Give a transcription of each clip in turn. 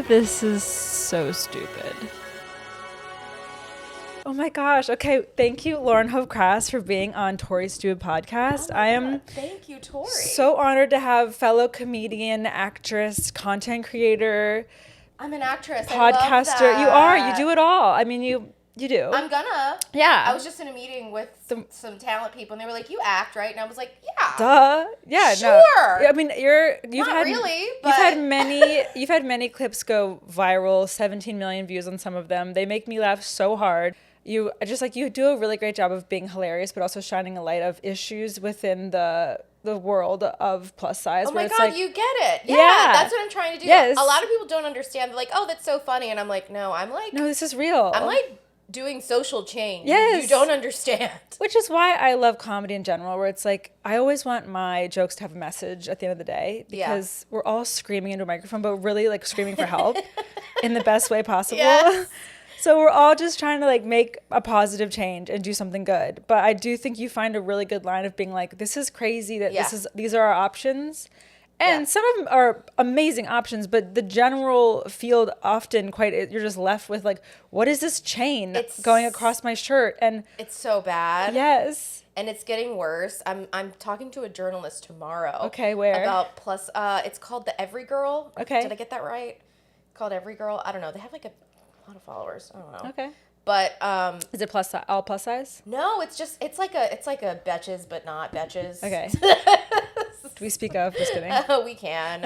This is so stupid. Oh my gosh. Okay. Thank you, Lauren Hope Krass, for being on Torey's Stupid podcast. Oh my God. Thank you, Torey. So honored to have fellow comedian, actress, content creator. I'm an actress. Podcaster. I love that. You are. You do it all. I mean, you do. I'm gonna. Yeah. I was just in a meeting with some talent people, and they were like, "You act, right?" And I was like, "Yeah." Duh. Yeah. Sure. No. I mean, you've Not had really, but you've had many clips go viral. 17 million views on some of them. They make me laugh so hard. You do a really great job of being hilarious, but also shining a light of issues within the world of plus size. Oh my God, like, you get it. Yeah, that's what I'm trying to do. Yes. A lot of people don't understand. They're like, "Oh, that's so funny," and I'm like, "No, no, this is real. I'm like doing social change. Yes. You don't understand." Which is why I love comedy in general, where it's like, I always want my jokes to have a message at the end of the day, because we're all screaming into a microphone, but really like screaming for help in the best way possible. Yes. So we're all just trying to like make a positive change and do something good. But I do think you find a really good line of being like, this is crazy that these are our options. And some of them are amazing options, but the general field often you're just left with like, what is this chain going across my shirt? And it's so bad. Yes. And it's getting worse. I'm talking to a journalist tomorrow. Okay, where? About plus, it's called the Every Girl. Okay. Did I get that right? It's called Every Girl. I don't know. They have like a lot of followers. I don't know. Okay. But is it all plus size? No, it's like a betches but not betches. Okay. Do we speak of? Just kidding. We can.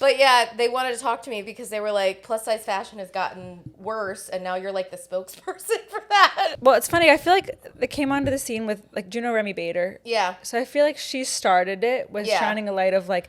But yeah, they wanted to talk to me because they were like, plus size fashion has gotten worse, and now you're like the spokesperson for that. Well, it's funny. I feel like they came onto the scene with like, do you know Remy Bader? Yeah. So I feel like she started it with shining a light of like,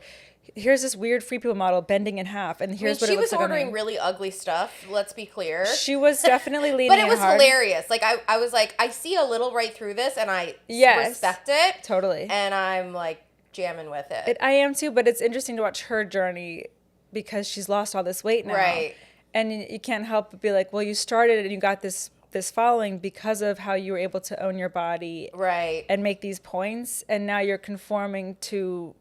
here's this weird Free People model bending in half, and here's what it looks like. She was ordering really ugly stuff. Let's be clear. She was definitely leaning but it was hard. Hilarious. Like I was like, I see a little right through this, and I respect it totally. And I'm like jamming with it. I am too. But it's interesting to watch her journey because she's lost all this weight now, right? And you can't help but be like, well, you started and you got this following because of how you were able to own your body, right? And make these points, and now you're conforming to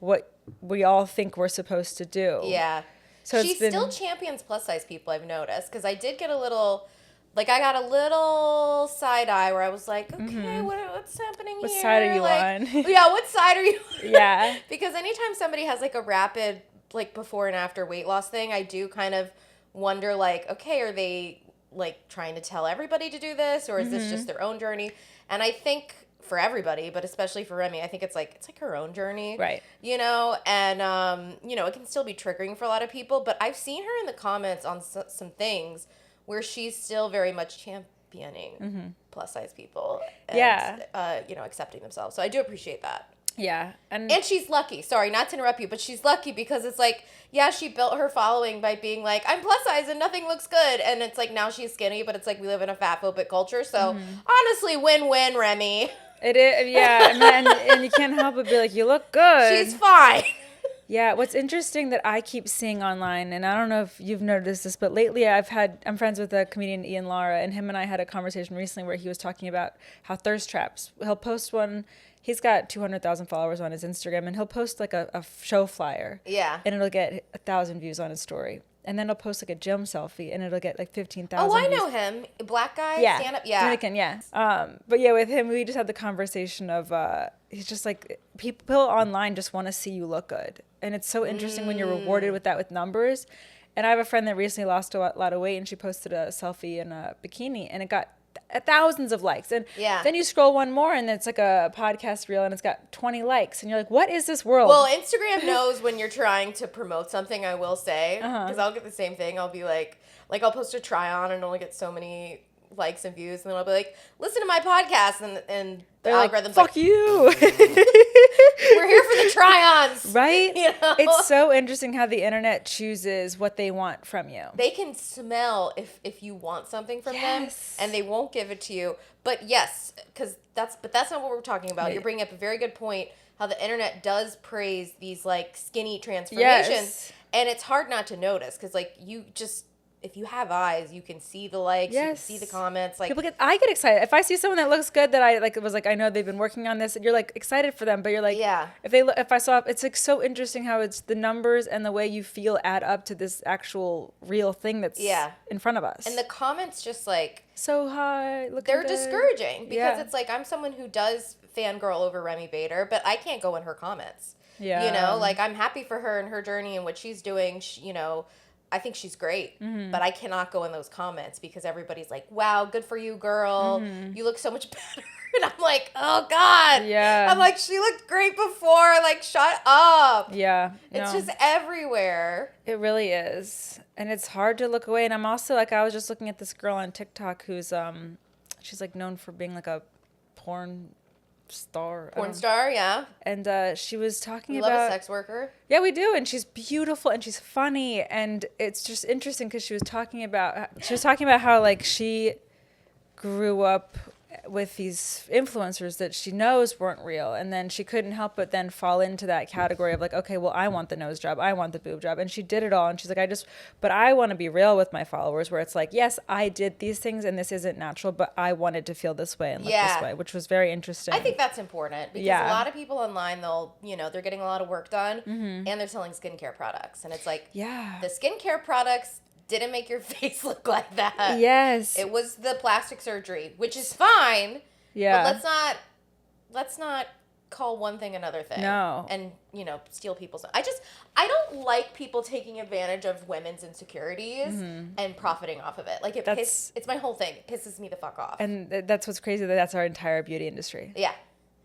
what we all think we're supposed to do. Yeah. So she still champions plus size people, I've noticed, because I did get a little, like I got a little side eye where I was like, okay, what's happening here? What side are you on? Yeah, what side are you on? Yeah. Because anytime somebody has like a rapid like before and after weight loss thing, I do kind of wonder like, okay, are they like trying to tell everybody to do this, or is this just their own journey? And I think for everybody, but especially for Remy, I think it's like her own journey, right? You know, and you know, it can still be triggering for a lot of people. But I've seen her in the comments on some things where she's still very much championing plus size people, and, you know, accepting themselves. So I do appreciate that. Yeah, and she's lucky. Sorry, not to interrupt you, but she's lucky because it's like, yeah, she built her following by being like, I'm plus size and nothing looks good, and it's like now she's skinny, but it's like we live in a fat phobic culture. So honestly, win-win, Remy. It is, yeah, and you can't help but be like, you look good. She's fine. Yeah, what's interesting that I keep seeing online, and I don't know if you've noticed this, but lately I'm friends with a comedian, Ian Lara, and him and I had a conversation recently where he was talking about how thirst traps, he'll post one, he's got 200,000 followers on his Instagram, and he'll post like a show flyer. Yeah. And it'll get 1,000 views on his story. And then he'll post like a gym selfie, and it'll get like 15,000 Oh, I views. know him. Black guy, stand-up, Dominican, but yeah, with him, we just had the conversation of, he's just like, people online just want to see you look good. And it's so interesting when you're rewarded with that with numbers. And I have a friend that recently lost a lot of weight, and she posted a selfie in a bikini, and it got thousands of likes. And then you scroll one more, and it's like a podcast reel, and it's got 20 likes. And you're like, what is this world? Well, Instagram knows when you're trying to promote something, I will say. Because I'll get the same thing. I'll be like I'll post a try on and only get so many likes and views, and then I'll be like, listen to my podcast, and the algorithm's like, fuck you. We're here for the try-ons. Right? You know? It's so interesting how the internet chooses what they want from you. They can smell if you want something from them, and they won't give it to you. But yes, that's not what we're talking about. Right. You're bringing up a very good point, how the internet does praise these like skinny transformations, and it's hard not to notice because like you just if you have eyes, you can see the likes, you can see the comments. Like I get excited if I see someone that looks good that I like. It was like I know they've been working on this, and you're like excited for them, but you're like, if I saw, it's like so interesting how it's the numbers and the way you feel add up to this actual real thing that's in front of us. And the comments just like so high, they're discouraging because it's like I'm someone who does fangirl over Remy Bader, but I can't go in her comments. Yeah, you know, like I'm happy for her and her journey and what she's doing. You know. I think she's great, but I cannot go in those comments because everybody's like, wow, good for you, girl. You look so much better. And I'm like, oh, God. Yeah. I'm like, she looked great before. Like, shut up. Yeah. It's just everywhere. It really is. And it's hard to look away. And I'm also like, I was just looking at this girl on TikTok who's, she's like known for being like a porn star. Yeah. And she was talking about... We love a sex worker. Yeah, we do. And she's beautiful and she's funny. And it's just interesting because she was talking about how like she grew up with these influencers that she knows weren't real, and then she couldn't help but then fall into that category of like, okay, well, I want the nose job, I want the boob job, and she did it all, and she's like, but I want to be real with my followers, where it's like, yes, I did these things and this isn't natural, but I wanted to feel this way and look this way, which was very interesting. I think that's important because a lot of people online, they're getting a lot of work done and they're selling skincare products, and it's like, the skincare products didn't make your face look like that. Yes. It was the plastic surgery, which is fine. Yeah. But let's not call one thing another thing. No. And, steal people's... I don't like people taking advantage of women's insecurities and profiting off of it. Like, it's my whole thing. It pisses me the fuck off. And that's what's crazy, that's our entire beauty industry. Yeah.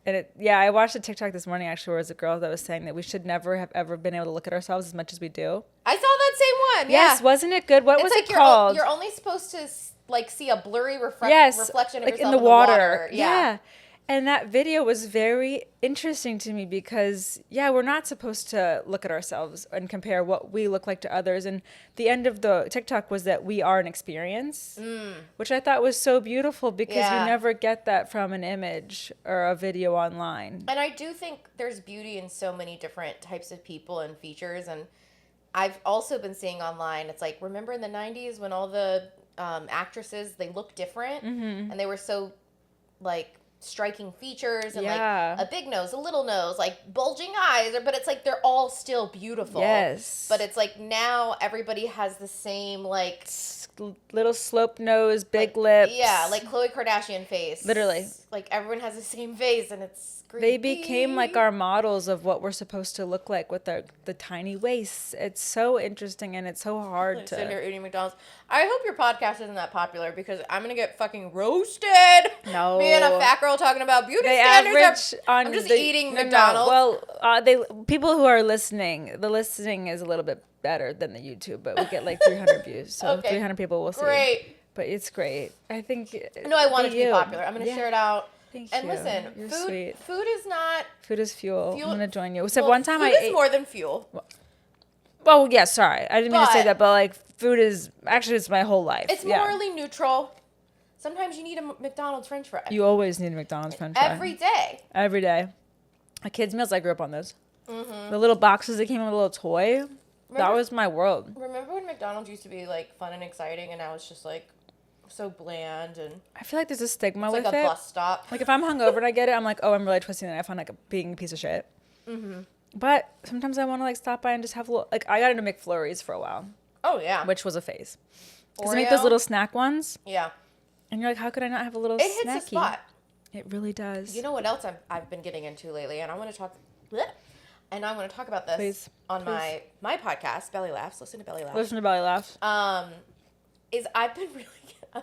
And I watched a TikTok this morning actually where it was a girl that was saying that we should never have ever been able to look at ourselves as much as we do. I saw that same one. Yes, wasn't it good? What was it called? You're only supposed to like see a blurry reflection of like yourself in the water. Yeah. And that video was very interesting to me because, we're not supposed to look at ourselves and compare what we look like to others. And the end of the TikTok was that we are an experience, which I thought was so beautiful because you never get that from an image or a video online. And I do think there's beauty in so many different types of people and features. And I've also been seeing online, it's like, remember in the 90s when all the actresses, they looked different and they were so like... striking features and like a big nose, a little nose, like bulging eyes, but it's like they're all still beautiful. Yes. But it's like now everybody has the same like little slope nose, big lips. Yeah, like Khloe Kardashian face. Literally. Like everyone has the same face and it's creepy. They became like our models of what we're supposed to look like with the tiny waists. It's so interesting and it's so hard to... Sitting here eating McDonald's. I hope your podcast isn't that popular because I'm going to get fucking roasted. No. Me and a fat girl talking about beauty standards. I'm just eating McDonald's. Well, people who are listening, the listening is a little bit better than the YouTube, but we get like 300 views. So 300 people will see. Great. But it's great. I think... No, I want it to be popular. I'm going to share it out. Thank and you. Listen, You're sweet. Food is not... Food is fuel. I'm going to join you. So one time food is more than fuel. Well, yeah, sorry. I didn't mean to say that, but like food is... Actually, it's my whole life. It's morally neutral. Sometimes you need a McDonald's French fry. You always need a McDonald's French fry. Every day. Every day. My kids' meals, I grew up on those. The little boxes that came with a little toy. That was my world. Remember when McDonald's used to be like fun and exciting and now it's just like so bland and... I feel like there's a stigma with it. It's like a bus stop. Like if I'm hungover and I get it, I'm like, oh, I'm really twisting the knife on like being a piece of shit. But sometimes I want to like stop by and just have a little... Like I got into McFlurries for a while. Oh, yeah. Which was a phase. Because they make those little snack ones. Yeah. And you're like, how could I not have a little snacky? It hits a spot. It really does. You know what else I've been getting into lately? And I want to talk... And I want to talk about this on my podcast, Belly Laughs. Listen to Belly Laughs. Listen to Belly Laughs. I'm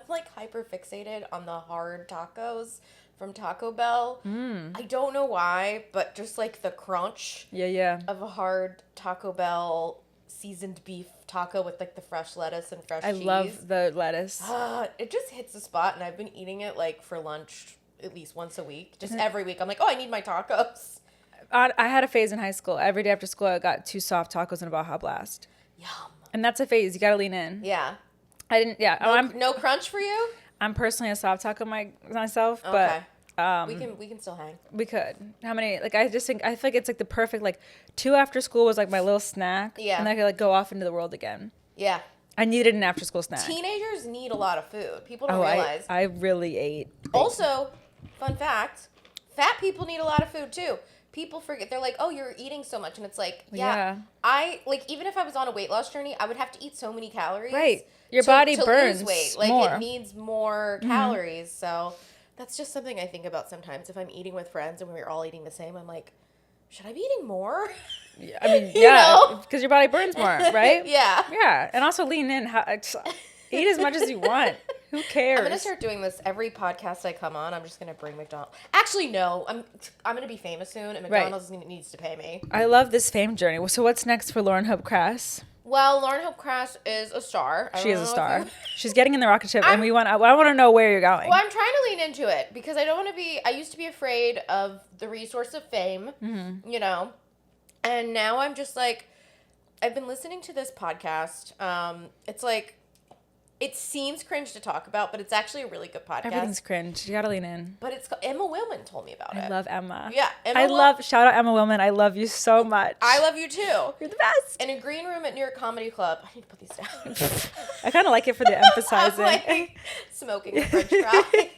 like hyper fixated on the hard tacos from Taco Bell. I don't know why, but just like the crunch of a hard Taco Bell seasoned beef taco with like the fresh lettuce and fresh cheese. I love the lettuce. It just hits the spot, and I've been eating it like for lunch at least once a week. Just every week. I'm like, oh, I need my tacos. I had a phase in high school. Every day after school, I got 2 soft tacos and a Baja Blast. Yum. And that's a phase. You got to lean in. Yeah. I didn't, no crunch for you? I'm personally a soft taco myself, but... we can still hang. We could. How many? Like, I feel like it's like the perfect, like, 2 after school was like my little snack. Yeah. And then I could like go off into the world again. Yeah. I needed an after school snack. Teenagers need a lot of food. People don't realize. I really ate. Also, fun fact, fat people need a lot of food too. People forget. They're like, oh, you're eating so much. And it's like, yeah. Even if I was on a weight loss journey, I would have to eat so many calories. Right. Your body burns lose weight. Like, more. it needs more calories. So that's just something I think about sometimes. If I'm eating with friends and we're all eating the same, I'm like, should I be eating more? Yeah, I mean, yeah, because your body burns more, right? Yeah. Yeah. And also lean in. Eat as much as you want. Who cares? I'm gonna start doing this every podcast I come on. I'm just gonna bring McDonald's. Actually, no. I'm gonna be famous soon, and McDonald's needs to pay me. I love this fame journey. So what's next for Lauren Hope Krass? Well, Lauren Hope Krass is a star. She is a star. She's getting in the rocket ship, and I want to know where you're going. Well, I'm trying to lean into it because I don't want to be. I used to be afraid of the resource of fame, you know, and now I'm just like, I've been listening to this podcast. It's like. It seems cringe to talk about, but it's actually a really good podcast. Everything's cringe. You gotta lean in. But it's Emma Willman told me about it. I love Emma. Yeah, shout out Emma Willman. I love you so much. I love you too. You're the best. In a green room at New York Comedy Club. I need to put these down. I kind of like it for the emphasizing. I'm like smoking a French fry.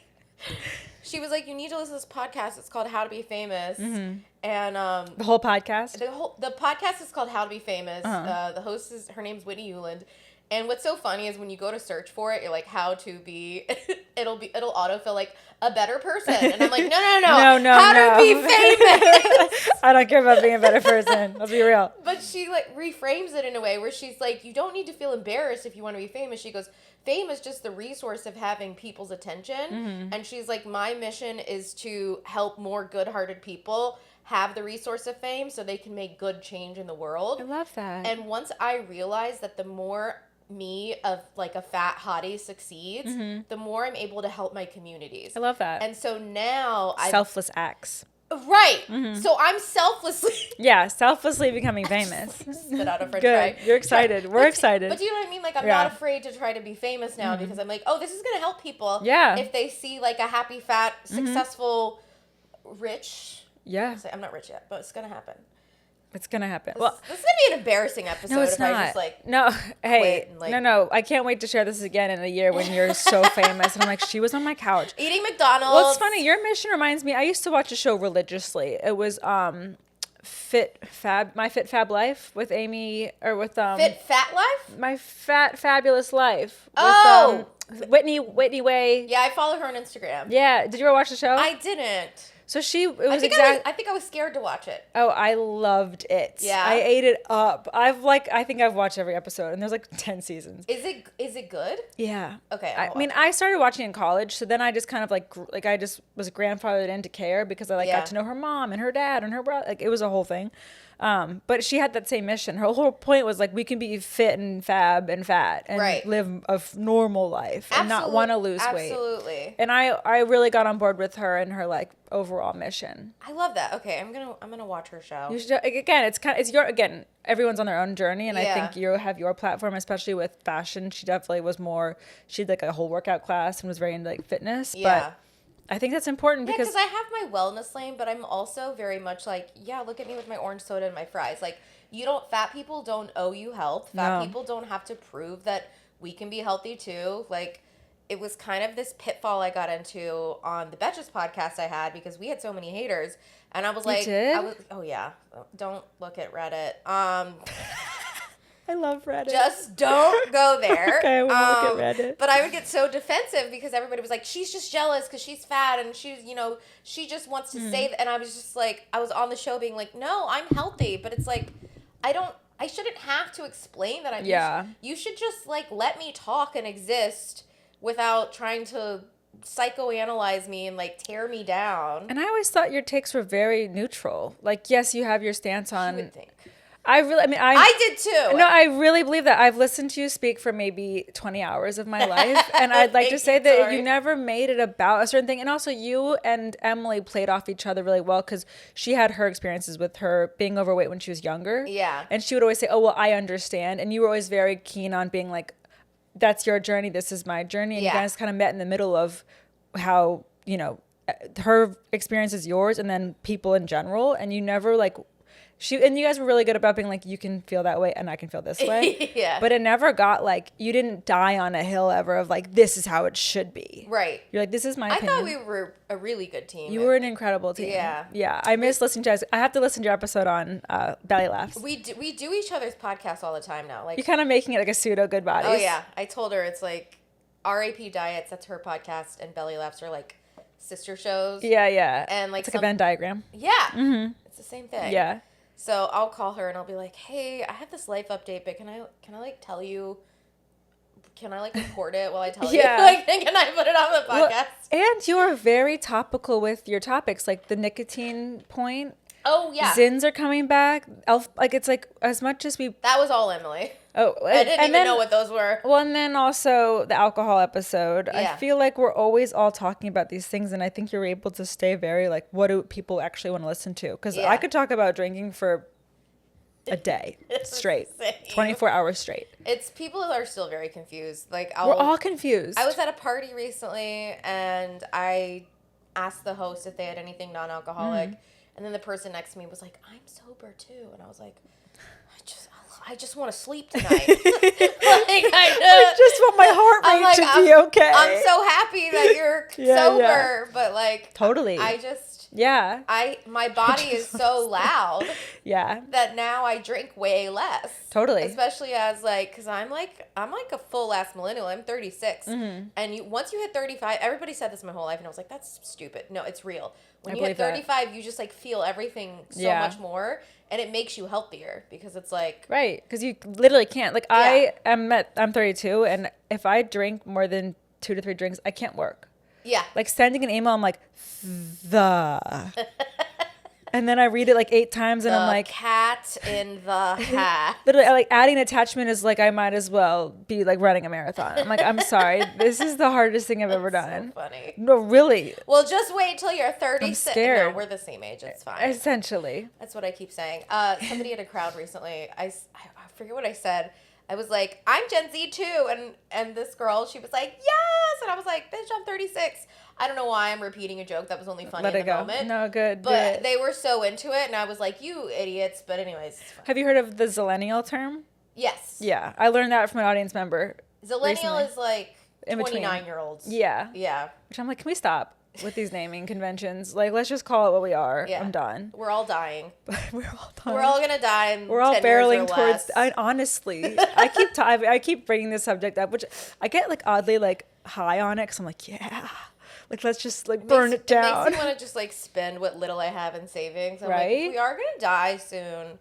She was like, you need to listen to this podcast. It's called How to Be Famous. Mm-hmm. And the whole podcast? The podcast is called How to Be Famous. Uh-huh. The host her name's Whitney Euland. And what's so funny is when you go to search for it, you're like, how to be, it'll autofill like a better person. And I'm like, no. How to be famous. I don't care about being a better person. Let's be real. But she like reframes it in a way where she's like, you don't need to feel embarrassed if you want to be famous. She goes, fame is just the resource of having people's attention. Mm-hmm. And she's like, my mission is to help more good-hearted people have the resource of fame so they can make good change in the world. I love that. And once I realized that the more me of like a fat hottie succeeds, the more I'm able to help my communities. I love that. And so now selfless acts. Right. Mm-hmm. So I'm selflessly becoming famous. Spit out a French fry. You're excited. We're excited. But do you know what I mean? Like I'm not afraid to try to be famous now because I'm like, oh, this is going to help people. Yeah. If they see like a happy, fat, successful, rich. Yeah. I'm not rich yet, but it's going to happen. It's going to happen. This is going to be an embarrassing episode. No, it's not. I just like no, hey, no. I can't wait to share this again in a year when you're so famous. And I'm like, she was on my couch. Eating McDonald's. Well, it's funny. Your mission reminds me. I used to watch a show religiously. It was My Fit Fab Life with Amy, or with Fit Fat Life? My Fat Fabulous Life. Oh! With, Whitney Way. Yeah, I follow her on Instagram. Yeah. Did you ever watch the show? I didn't. So I think I was scared to watch it. Oh, I loved it. Yeah. I ate it up. I think I've watched every episode, and there's like 10 seasons. Is it good? Yeah. Okay. I started watching in college, so then I just kind of like I just was grandfathered into care because I got to know her mom and her dad and her brother. Like it was a whole thing. But she had that same mission. Her whole point was like, we can be fit and fab and fat and live a normal life and not want to lose weight. Absolutely. And I really got on board with her and her like overall mission. I love that. Okay, I'm gonna watch her show. You should, again, everyone's on their own journey, and I think you have your platform, especially with fashion. She definitely was more. She had like a whole workout class and was very into like fitness. Yeah. But I think that's important because I have my wellness lane, but I'm also very much like, look at me with my orange soda and my fries. Like, fat people don't owe you health. Fat people don't have to prove that we can be healthy too. Like, it was kind of this pitfall I got into on the Betches podcast I had because we had so many haters. And I was like, oh yeah, don't look at Reddit. I love Reddit. Just don't go there. Okay, I won't look at Reddit. But I would get so defensive because everybody was like, she's just jealous because she's fat and she's, she just wants to say that. And I was just like, I was on the show being like, no, I'm healthy. But it's like, I shouldn't have to explain that I'm. Yeah. You should just like let me talk and exist without trying to psychoanalyze me and like tear me down. And I always thought your takes were very neutral. Like, yes, you have your stance on. You would think. I did too. No, I really believe that. I've listened to you speak for maybe 20 hours of my life. And I'd like to say that you never made it about a certain thing. And also you and Emily played off each other really well because she had her experiences with her being overweight when she was younger. Yeah. And she would always say, oh, well, I understand. And you were always very keen on being like, that's your journey. This is my journey. And you guys kind of met in the middle of how, her experience is yours and then people in general. And you never like And you guys were really good about being like, you can feel that way and I can feel this way. Yeah. But it never got like, you didn't die on a hill ever of like, this is how it should be. Right. You're like, this is my opinion. I thought we were a really good team. You were an incredible team. Yeah. Yeah. I miss listening to you guys. I have to listen to your episode on Belly Laughs. We do each other's podcasts all the time now. Like, You're kind of making it like a pseudo good bodies. oh yeah. I told her it's like RAP Diets, that's her podcast, and Belly Laughs are like sister shows. Yeah, yeah. And like it's like a Venn diagram. Yeah. Mm-hmm. It's the same thing. Yeah. So I'll call her and I'll be like, hey, I have this life update, but can I like tell you? Can I like record it while I tell Yeah. you? Like, can I put it on the podcast? Well, and you are very topical with your topics, like the nicotine point. Oh yeah. Zins are coming back. Like it's like as much as we. That was all Emily. Oh, I didn't even know what those were. Well, and then also the alcohol episode. Yeah. I feel like we're always all talking about these things, and I think you're able to stay very like, what do people actually want to listen to? Because I could talk about drinking for a day straight, 24 hours straight. It's people are still very confused. Like we're all confused. I was at a party recently, and I asked the host if they had anything non-alcoholic, and then the person next to me was like, "I'm sober too," and I was like, I just want to sleep tonight. Like, I just want my heart rate to be okay. I'm so happy that you're sober, but like totally. I just my body is so loud that now I drink way less. Totally. Especially as like, because I'm like a full ass millennial. I'm 36, and once you hit 35, everybody said this my whole life, and I was like, that's stupid. No, it's real. When you hit 35, you just like feel everything so much more. And it makes you healthier because it's like... Right, because you literally can't. Like, I'm 32, and if I drink more than 2 to 3 drinks, I can't work. Yeah. Like, sending an email, I'm like, and then I read it like 8 times, and I'm like... cat in the hat. Literally, like, adding attachment is like, I might as well be, like, running a marathon. I'm like, I'm sorry. This is the hardest thing I've ever done. So funny. No, really. Well, just wait till you're 36. I'm scared. No, we're the same age. It's fine. Essentially. That's what I keep saying. Somebody at a crowd recently, I forget what I said. I was like, I'm Gen Z too. And this girl, she was like, yes. And I was like, bitch, I'm 36. I don't know why I'm repeating a joke that was only funny in the moment. No, good. But they were so into it, and I was like, you idiots. But anyways, it's fine. Have you heard of the Zillennial term? Yes. Yeah. I learned that from an audience member. Zillennial is like 29-year-olds. Yeah. Yeah. Which I'm like, can we stop with these naming conventions? Like, let's just call it what we are. Yeah. I'm done. We're all dying. We're all dying. We're all gonna die in We're all 10 barreling years or towards. less. Honestly, I keep bringing this subject up, which I get like oddly like high on it because I'm like, yeah, like let's just like burn it down. It makes me want to just like spend what little I have in savings. I'm right? Like, we are gonna die soon.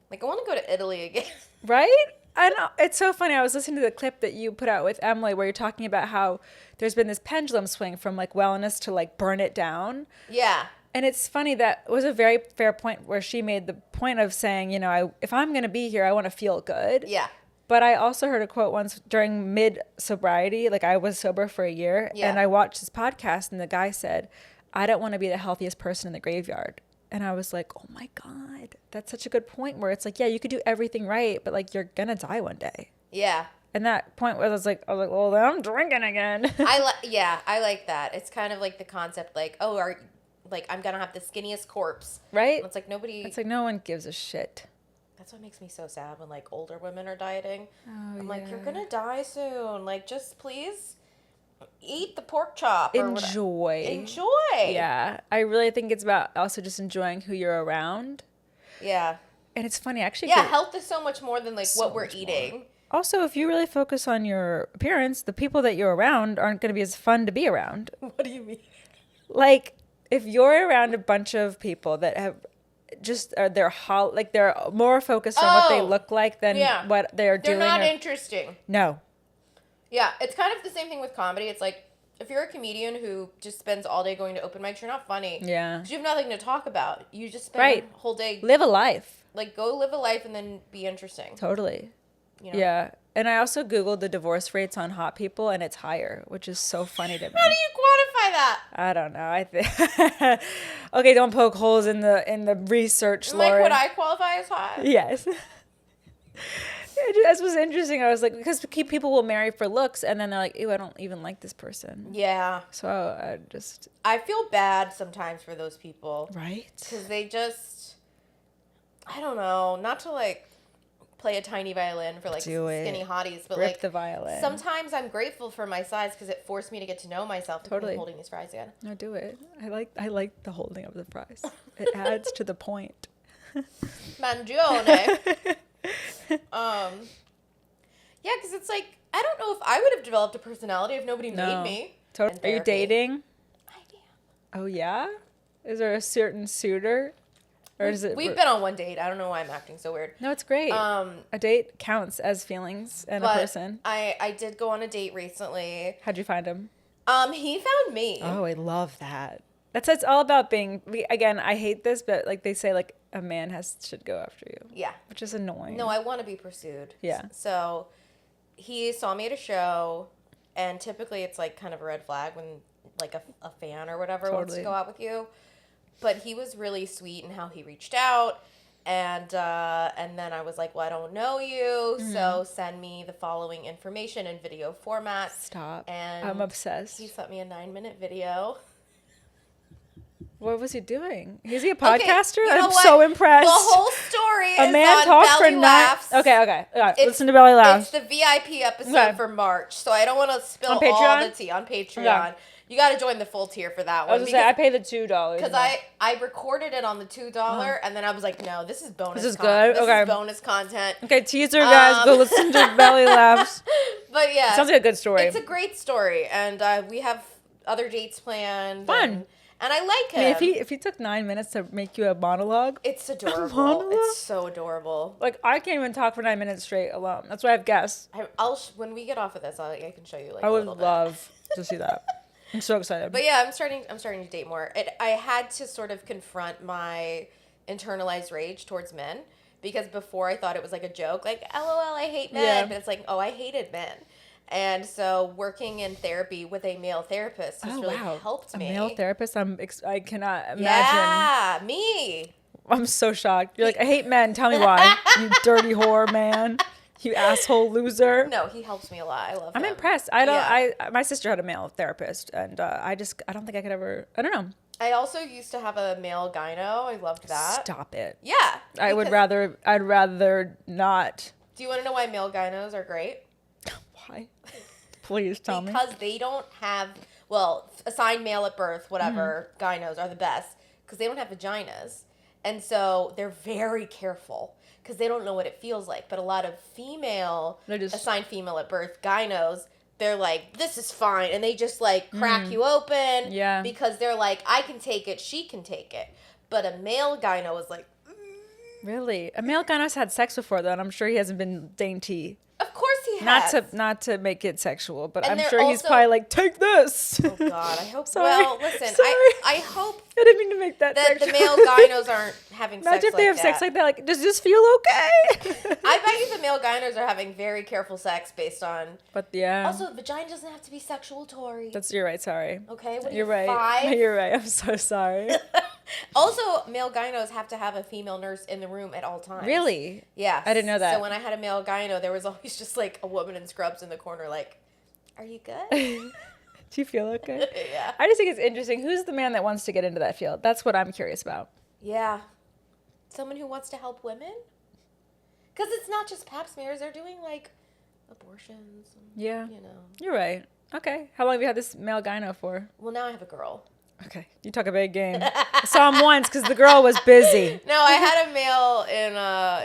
Like, I want to go to Italy again. Right? I know. It's so funny. I was listening to the clip that you put out with Emily where you're talking about how there's been this pendulum swing from like wellness to like burn it down. Yeah. And it's funny, that was a very fair point where she made the point of saying, you know, if I'm going to be here, I want to feel good. Yeah. But I also heard a quote once during mid-sobriety, like I was sober for a year, and I watched this podcast, and the guy said, I don't want to be the healthiest person in the graveyard. And I was like, oh my God, that's such a good point, where it's like, yeah, you could do everything right, but like you're going to die one day. Yeah. And that point where I was like, well, then I'm drinking again. I like that. It's kind of like the concept, like, oh, I'm going to have the skinniest corpse. Right? And it's like It's like no one gives a shit. That's what makes me so sad when like older women are dieting. Oh, I'm like, you're going to die soon. Like, just please eat the pork chop. Enjoy. Yeah. I really think it's about also just enjoying who you're around. Yeah. And it's funny, actually. Yeah, health is so much more than like what we're eating. More. Also, if you really focus on your appearance, the people that you're around aren't going to be as fun to be around. What do you mean? Like, if you're around a bunch of people that have just they're more focused on what they look like than what they're doing. They're not interesting. No. Yeah, it's kind of the same thing with comedy. It's like, if you're a comedian who just spends all day going to open mics, you're not funny. Yeah. Because you have nothing to talk about. You just spend the whole day. Live a life. Like, go live a life and then be interesting. Totally. You know? Yeah. And I also Googled the divorce rates on hot people, and it's higher, which is so funny to me. How do you quantify that? I don't know. I think. Okay, don't poke holes in the research, Lauren. Like, would I qualify as hot? Yes. This was interesting. I was like, because people will marry for looks, and then they're like, ew, I don't even like this person. Yeah. So I feel bad sometimes for those people. Right? Because they just... I don't know, not to like play a tiny violin for like skinny hotties, but Rip like the violin. sometimes I'm grateful for my size because it forced me to get to know myself. Totally. I'm holding these fries again. No, do it. I like the holding of the fries. It adds to the point. Mangione. Yeah, because it's like, I don't know if I would have developed a personality if nobody made me. Totally. Are you dating? I Oh, yeah? Is there a certain suitor? Or is it... We've been on one date. I don't know why I'm acting so weird. No, it's great. A date counts as feelings and a person. I did go on a date recently. How'd you find him? He found me. Oh, I love that. It's all about being... Again, I hate this, but like they say, like a man should go after you. Yeah. Which is annoying. No, I want to be pursued. Yeah. So he saw me at a show, and typically it's like kind of a red flag when like a fan or whatever wants to go out with you. But he was really sweet in how he reached out, and then I was like, well, I don't know you, so send me the following information in video format. Stop. And I'm obsessed. He sent me a 9-minute video. What was he doing? Is he a podcaster? Okay, I'm so impressed. The whole story a is man on talks Belly for Laughs. Okay. Listen to Belly Laughs. It's the VIP episode for March, so I don't want to spill all the tea on Patreon. Okay. You got to join the full tier for that one. I was gonna say, I pay the $2. Because I recorded it on the $2, and then I was like, no, this is bonus. This is good? This is bonus content. Okay, teaser, guys. Go listen to Belly Laughs. But yeah. It sounds like a good story. It's a great story, and we have other dates planned. Fun. And I like him. I mean, if he took 9 minutes to make you a monologue. It's adorable. It's so adorable. Like, I can't even talk for 9 minutes straight alone. That's why I have guests. When we get off of this, I can show you like I a would little bit. love to see that. I'm so excited. But yeah, I'm starting to date more. I had to sort of confront my internalized rage towards men, because before I thought it was like a joke, like LOL, I hate men. Yeah. But it's like, oh, I hated men. And so working in therapy with a male therapist has really helped me. A male therapist? I cannot imagine. Yeah, me. I'm so shocked. You're like, I hate men. Tell me why. You dirty whore man. You asshole loser. No, he helps me a lot. I love him. I'm impressed. My sister had a male therapist, and I don't think I could ever. I don't know. I also used to have a male gyno. I loved that. Stop it. Yeah. I'd rather not. Do you want to know why male gynos are great? Why? Please tell me. Because they don't have, assigned male at birth, whatever, gynos are the best, because they don't have vaginas. And so they're very careful, because they don't know what it feels like. But a lot of assigned female at birth gynos, they're like, this is fine. And they just like crack you open. Yeah. Because they're like, I can take it, she can take it. But a male gyno is like, Really? A male gyno's had sex before, though, and I'm sure he hasn't been dainty. Of course he has. Not to make it sexual, but And I'm sure he's probably like, take this. Oh God, I hope. Sorry. Well, listen, Sorry. I hope I didn't mean to make that sexual. the male gynos aren't having sex. Imagine if they have sex like that. Like, does this feel okay? I bet you the male gynos are having very careful sex based on. But yeah. Also, vagina doesn't have to be sexual, Tori. You're right. Sorry. Okay. What are You're you, right. 5? You're right. I'm so sorry. Also, male gynos have to have a female nurse in the room at all times. Really? Yeah. I didn't know that. So when I had a male gyno, there was always just like a woman in scrubs in the corner, like, "Are you good? Do you feel okay?" Yeah. I just think it's interesting. Who's the man that wants to get into that field? That's what I'm curious about. Yeah. Someone who wants to help women? Because it's not just pap smears. They're doing, like, abortions. And, Yeah. You know. You're right. Okay. How long have you had this male gyno for? Well, now I have a girl. Okay. You talk a big game. I saw him once because the girl was busy. No, I had a male in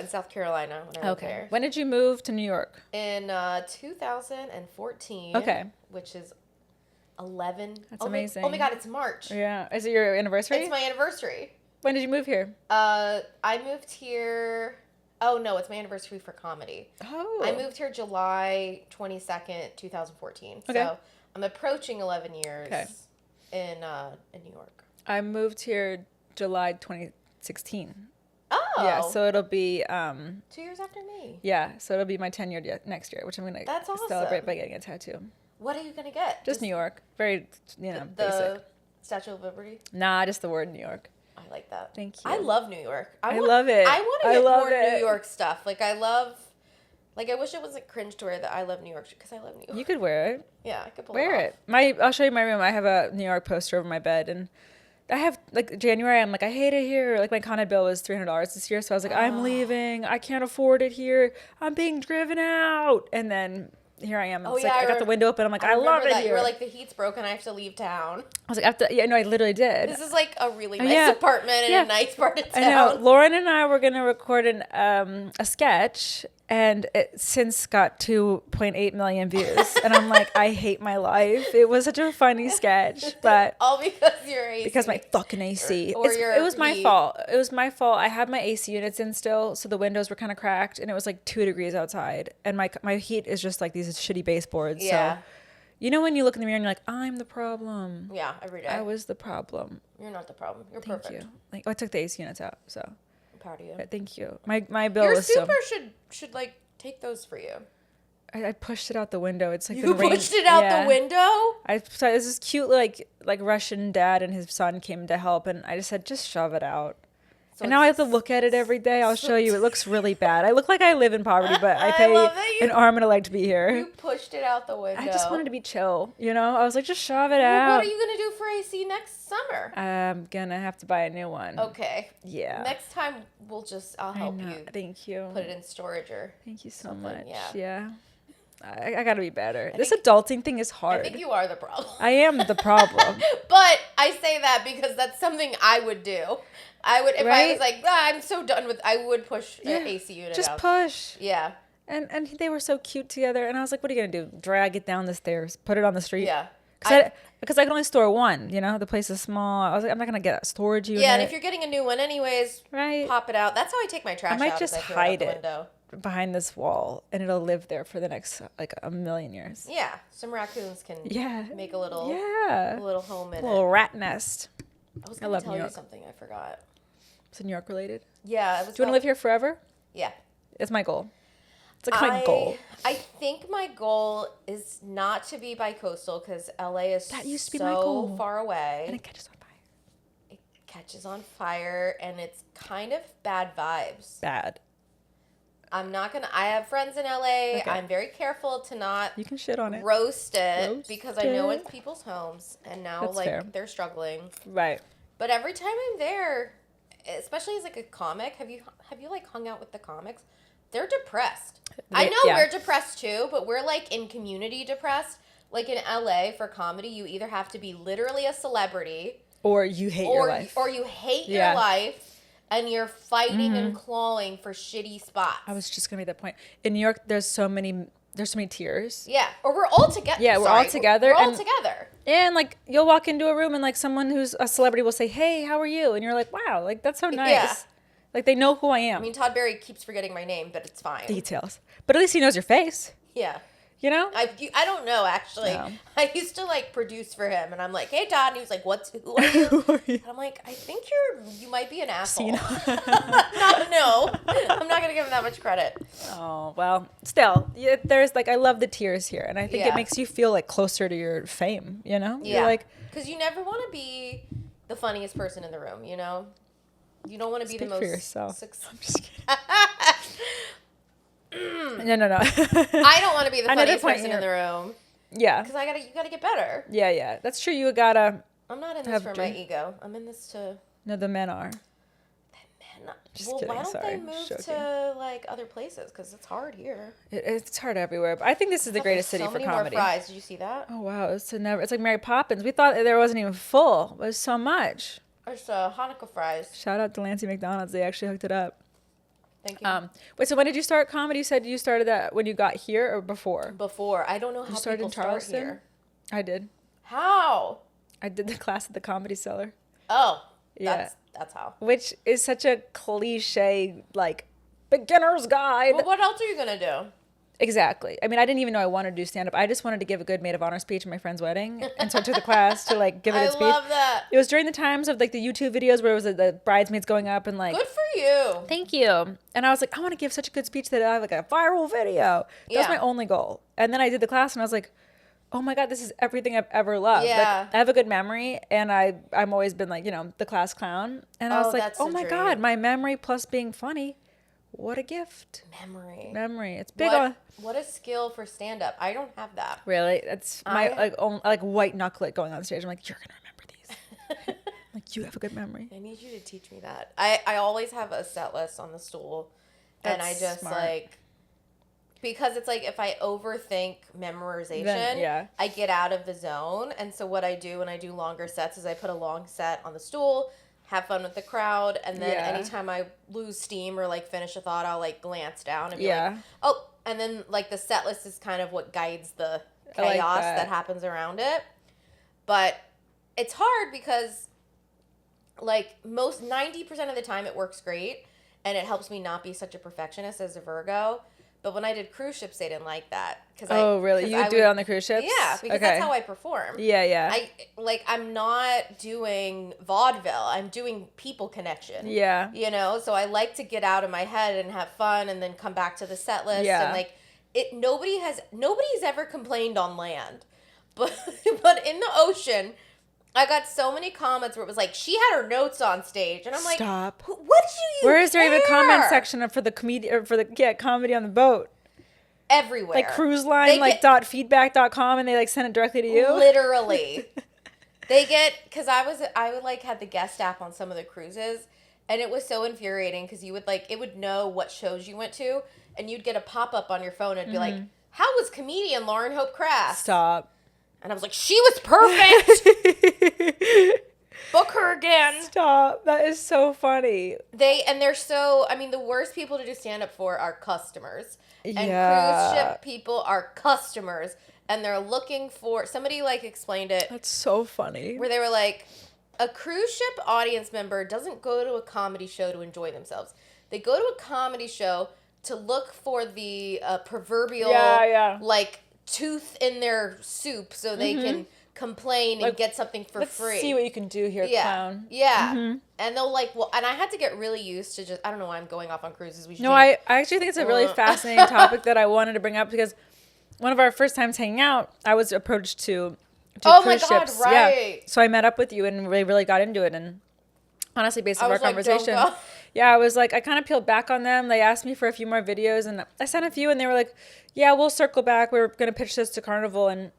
South Carolina when I was there. When did you move to New York? In 2014. Okay. Which is 11. That's amazing. Oh my God, it's March. Yeah. Is it your anniversary? It's my anniversary. When did you move here? I moved here. Oh no, it's my anniversary for comedy. Oh. I moved here July 22nd, 2014. Okay. So I'm approaching 11 years in New York. I moved here July 2016. Oh. Yeah, so it'll be 2 years after me. Yeah, so it'll be my 10-year next year, which I'm gonna That's awesome. celebrate by getting a tattoo. What are you gonna get? Just New York, very the basic. Statue of Liberty. Nah, just the word New York. I like that. Thank you. I love New York. I love it. I want to get more New York stuff. Like I wish it wasn't cringe to wear the I love New York because I love New York. You could wear it. Yeah, I could pull wear it off. it. I'll show you my room. I have a New York poster over my bed, and I have like January. I'm like, I hate it here. Like my con ed bill was $300 this year, so I was like, I'm leaving. I can't afford it here. I'm being driven out. And then here I am. It's like I got the window open. I'm like, I love it here. You were like, the heat's broken. I have to leave town. I was like, no, I literally did. This is like a really nice apartment in a nice part of town. I know. Lauren and I were gonna record a sketch, and it since got 2.8 million views. And I'm like, I hate my life. It was such a funny sketch, but all because your AC. Because my fucking AC. Or it was my fault. It was my fault. I had my AC units in still, so the windows were kind of cracked, and it was like 2 degrees outside, and my heat is just like these shitty baseboards. Yeah. So, you know when you look in the mirror and you're like, I'm the problem. Yeah, every day. I was the problem. You're not the problem. You're Thank perfect. you. Like, I took the AC units out, so. I'm proud of you. Thank you. My bill Your was super should like take those for you. I pushed it out the window. It's like you pushed it out the window. So this is cute, like Russian dad and his son came to help, and I just said, just shove it out. So and now I have to look at it every day. I'll show you. It looks really bad. I look like I live in poverty, but I pay an arm and a leg to be here. You pushed it out the window. I just wanted to be chill, you know? I was like, just shove it out. What are you going to do for AC next summer? I'm going to have to buy a new one. Okay. Yeah. Next time, I'll help you. Thank you. Put it in storage or Thank you so something. much. Yeah. I got to be better. This adulting thing is hard. I think you are the problem. I am the problem. But I say that because that's something I would do. I would, if I was like, I'm so done with, I would push an AC unit just out. Push. Yeah. And they were so cute together. And I was like, what are you going to do? Drag it down the stairs? Put it on the street? Yeah. Because I can only store one, you know? The place is small. I was like, I'm not going to get a storage unit. Yeah, and if you're getting a new one anyways, pop it out. That's how I take my trash out. I might just hide it window. Behind this wall, and it'll live there for the next, like, a million years. Yeah. Some raccoons can make a little home in it. A little rat nest. I was going to tell you something. I forgot. Is it New York related? Yeah. Do you want to live here forever? Yeah. It's my goal. It's like my goal. I think my goal is not to be bi-coastal because LA is so far away. And it catches on fire. It catches on fire, and it's kind of bad vibes. Bad. I'm not going to... I have friends in LA. Okay. I'm very careful to not... You can shit on it. Roast it because I know it's people's homes, and now, That's fair. They're struggling. Right. But every time I'm there, especially as, like, a comic, have you like, hung out with the comics? They're depressed. I know we're depressed too, but we're like in community depressed. Like in LA for comedy, you either have to be literally a celebrity, or you hate your life, or you hate your life, and you're fighting and clawing for shitty spots. I was just gonna make that point. In New York, there's so many tiers. Yeah, or we're all together. Yeah, we're all together. We're all together. And like you'll walk into a room and like someone who's a celebrity will say, "Hey, how are you?" And you're like, "Wow, like that's so nice." Yeah. Like, they know who I am. I mean, Todd Barry keeps forgetting my name, but it's fine. Details. But at least he knows your face. Yeah. You know? I don't know, actually. No. I used to, like, produce for him, and I'm like, hey, Todd. And he was like, who are you? And I'm like, I think you might be an asshole. No, I'm not going to give him that much credit. Oh, well, still, there's, like, I love the tiers here, and I think it makes you feel, like, closer to your fame, you know? Yeah. You're like... Because you never want to be the funniest person in the room, you know? You don't want to be the most... for yourself. I'm just kidding. No. I don't want to be the funniest person in the room. Yeah. Because you gotta get better. Yeah. That's true. You gotta... I'm not in this for my ego. I'm in this to... No, the men are. Why don't they move to, like, other places? Because it's hard here. It's hard everywhere. But I think this is the greatest city for comedy. So many more fries. Did you see that? Oh, wow. It's like Mary Poppins. We thought there wasn't even full. It was so much. There's Hanukkah fries. Shout out to Lansing McDonald's. They actually hooked it up. Thank you. Wait, so when did you start comedy? You said you started that when you got here or before? Before. I don't know how people start here. I did. How? I did the class at the Comedy Cellar. Oh. Yeah. That's how. Which is such a cliche, like, beginner's guide. Well, what else are you going to do? Exactly. I mean, I didn't even know I wanted to do stand-up. I just wanted to give a good maid of honor speech at my friend's wedding. And so I took the class to, like, give a good speech. I love that. It was during the times of, like, the YouTube videos where it was the bridesmaids going up and, like... Good for you. Thank you. And I was like, I want to give such a good speech that I have, like, a viral video. That was my only goal. And then I did the class and I was like, oh, my God, this is everything I've ever loved. Yeah. Like, I have a good memory and I'm always been, like, you know, the class clown. And I was like, oh, my God, my memory plus being funny. What a gift. Memory. It's big on... What a skill for stand-up. I don't have that. Really? That's my, like white knuckle it going on stage. I'm like, you're going to remember these. Like, you have a good memory. I need you to teach me that. I always have a set list on the stool. And I just, smart. like, because it's like if I overthink memorization, Then, I get out of the zone. And so what I do when I do longer sets is I put a long set on the stool, have fun with the crowd, and then anytime I lose steam or, like, finish a thought, I'll, like, glance down and be like, oh, and then, like, the set list is kind of what guides the chaos that happens around it. But it's hard because, like, 90% of the time it works great, and it helps me not be such a perfectionist as a Virgo. But when I did cruise ships, they didn't like that. Really? You would do it on the cruise ships? Yeah, because that's how I perform. Yeah. I'm not doing vaudeville. I'm doing people connection. Yeah. You know? So I like to get out of my head and have fun and then come back to the set list. Yeah. And, like, nobody's ever complained on land. But in the ocean, I got so many comments where it was like, she had her notes on stage. And I'm like, stop. What do you Where is there even a comment care? section for the comedy on the boat? Everywhere. Like cruise line, .feedback.com, and they, like, send it directly to you? Literally. Because I would, like, have the guest app on some of the cruises, and it was so infuriating because you would, like, it would know what shows you went to, and you'd get a pop-up on your phone and it'd be like, how was comedian Lauren Hope Krass? Stop. And I was like, she was perfect. Book her again. Stop. That is so funny. They're so, I mean, the worst people to do stand-up for are customers. And cruise ship people are customers. And they're looking for, somebody, like, explained it. That's so funny. Where they were like, a cruise ship audience member doesn't go to a comedy show to enjoy themselves. They go to a comedy show to look for the proverbial, like, tooth in their soup so they can complain and, like, get something for free. Let's see what you can do here, clown. Yeah. And they'll, like, and I had to get really used to I don't know why I'm going off on cruises. I actually think it's a really fascinating topic that I wanted to bring up because one of our first times hanging out, I was approached to cruise ships. Right. Yeah. So I met up with you and really got into it. And honestly, based on our conversation, don't go. I was like, I kind of peeled back on them. They asked me for a few more videos, and I sent a few, and they were like, yeah, we'll circle back. We're going to pitch this to Carnival. And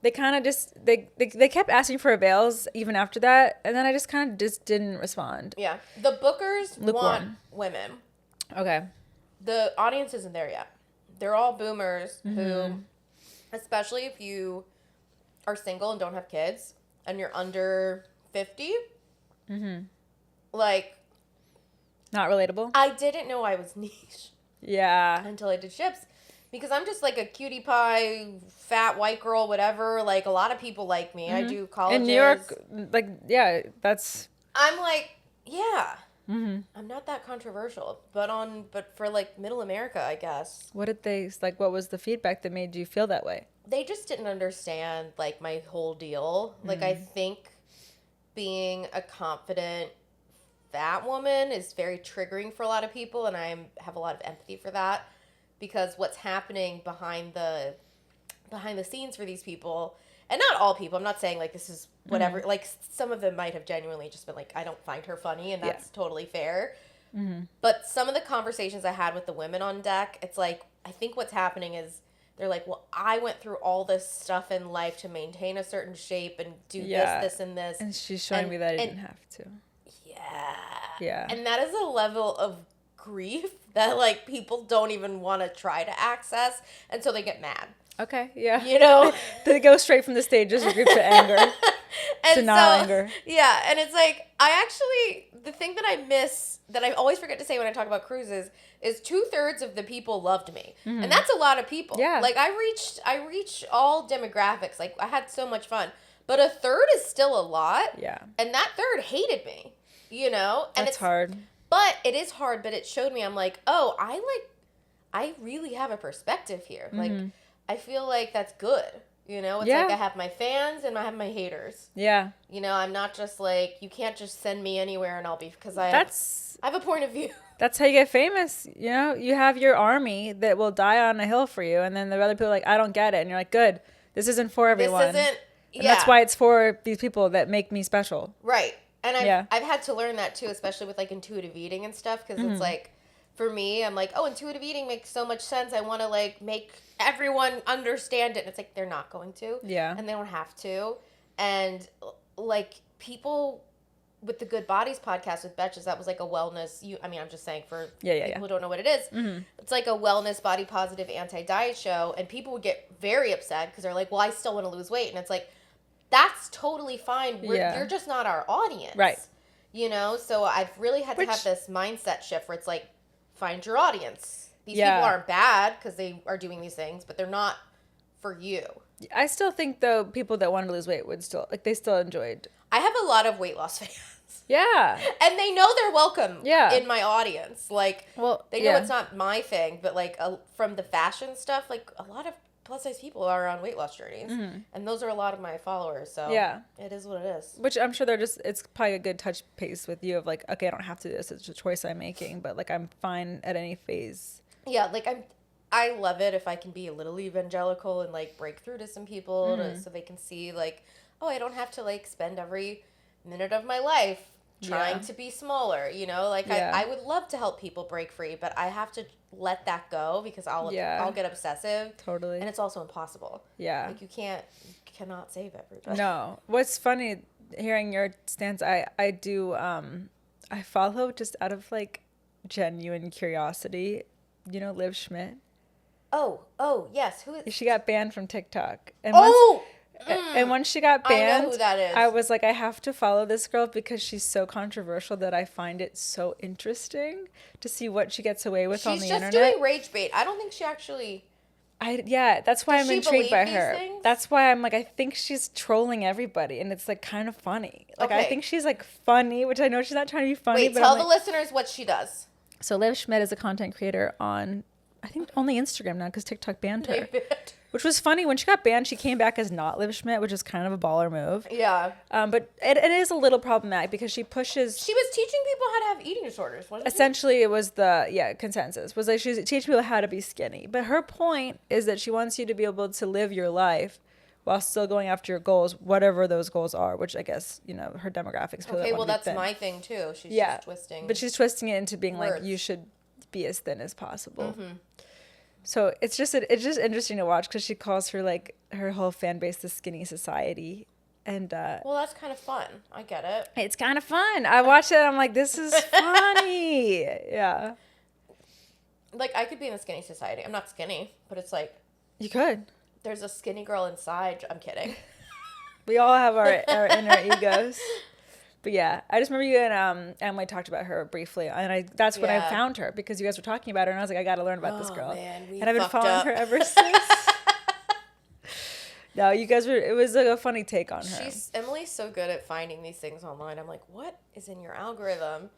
they kind of just, they kept asking for avails even after that. And then I just kind of didn't respond. Yeah. The bookers want women. Okay. The audience isn't there yet. They're all boomers who, especially if you are single and don't have kids and you're under 50, like, not relatable. I didn't know I was niche. Yeah. Until I did ships. Because I'm just, like, a cutie pie, fat white girl, whatever. Like, a lot of people like me. I do colleges. In New York, like, yeah, that's... I'm like, yeah. I'm not that controversial. But for, like, middle America, I guess. What was the feedback that made you feel that way? They just didn't understand, like, my whole deal. Like, I think being a confident fat woman is very triggering for a lot of people, and I have a lot of empathy for that, because what's happening behind the scenes for these people, and not all people, I'm not saying, like, this is whatever, like, some of them might have genuinely just been like, I don't find her funny, and that's totally fair. But some of the conversations I had with the women on deck, it's like, I think what's happening is they're like, well, I went through all this stuff in life to maintain a certain shape and do this, and this. And she's showing me that I didn't have to. Yeah. And that is a level of grief that, like, people don't even want to try to access, and so they get mad. Okay, yeah. You know? They go straight from the stages of grief to anger. To non-anger. Yeah, and it's like, the thing that I miss, that I always forget to say when I talk about cruises, is 2/3 of the people loved me. And that's a lot of people. Yeah. Like, I reached all demographics. Like, I had so much fun. But 1/3 is still a lot. Yeah. And that 1/3 hated me. You know? And it's hard. But it is hard, but it showed me, I'm like, oh, I really have a perspective here. Like, I feel like that's good. You know, it's like I have my fans and I have my haters. Yeah. You know, I'm not just like, you can't just send me anywhere and I'll be, because I have a point of view. That's how you get famous. You know, you have your army that will die on a hill for you. And then the other people are like, I don't get it. And you're like, good. This isn't for everyone. And that's why it's for these people that make me special. Right. And I've had to learn that too, especially with, like, intuitive eating and stuff. Because it's like, for me, I'm like, oh, intuitive eating makes so much sense. I want to, like, make everyone understand it. And it's like, they're not going to. Yeah. And they don't have to. And, like, people with the Good Bodies podcast with Betches, that was like a wellness. I'm just saying for people who don't know what it is. Mm-hmm. It's like a wellness, body positive, anti-diet show, and people would get very upset because they're like, "Well, I still want to lose weight," and it's like, that's totally fine. You're just not our audience, right? So I've really had to have this mindset shift where it's like, find your audience. These people aren't bad because they are doing these things, but they're not for you. I still think though people that wanted to lose weight would still they still enjoyed. I have a lot of weight loss fans. Yeah. And they know they're welcome in my audience. Like, they know it's not my thing, but like from the fashion stuff, like a lot of plus size people are on weight loss journeys. Mm-hmm. And those are a lot of my followers. So it is what it is. Which I'm sure it's probably a good touch pace with you of like, okay, I don't have to do this. It's a choice I'm making, but like I'm fine at any phase. Yeah, like I love it if I can be a little evangelical and like break through to some people so they can see like, oh, I don't have to like spend every minute of my life trying to be smaller, I would love to help people break free, but I have to let that go because I'll get obsessive. Totally. And it's also impossible. Yeah. Like you cannot save everybody. No. What's funny hearing your stance, I do I follow just out of like genuine curiosity, Liv Schmidt. Oh, yes. Who is? She got banned from TikTok. And and once she got banned, I know who that is. I was like, I have to follow this girl because she's so controversial that I find it so interesting to see what she gets away with on the internet. She's just doing rage bait. I don't think she actually... that's why I'm intrigued by her. Things? That's why I'm like, I think she's trolling everybody, and it's like kind of funny. Like okay. I think she's like funny, which I know she's not trying to be funny. Wait, but tell the listeners what she does. So Liv Schmidt is a content creator on, I think, only Instagram now because TikTok banned her. Which was funny. When she got banned, she came back as not Liv Schmidt, which is kind of a baller move. Yeah. But it is a little problematic because she pushes... She was teaching people how to have eating disorders, wasn't she? Essentially, it was the, consensus. Was like she was teaching people how to be skinny. But her point is that she wants you to be able to live your life while still going after your goals, whatever those goals are, which I guess, her demographics... Okay, well, that's my thing, too. She's just twisting... But she's twisting it into being words. like, you should be as thin as possible. Mm-hmm. So it's just interesting to watch because she calls her whole fan base the skinny society, and well, that's kind of fun. I get it. It's kind of fun. I watch it. I'm like, this is funny. Yeah. Like I could be in the skinny society. I'm not skinny, but it's like you could. There's a skinny girl inside. I'm kidding. We all have our inner egos. But yeah, I just remember you and Emily talked about her briefly, and that's when I found her because you guys were talking about her, and I was like, I got to learn about this girl. Man, and I've been following her ever since. No, you guys it was like a funny take on her. Emily's so good at finding these things online. I'm like, what is in your algorithm?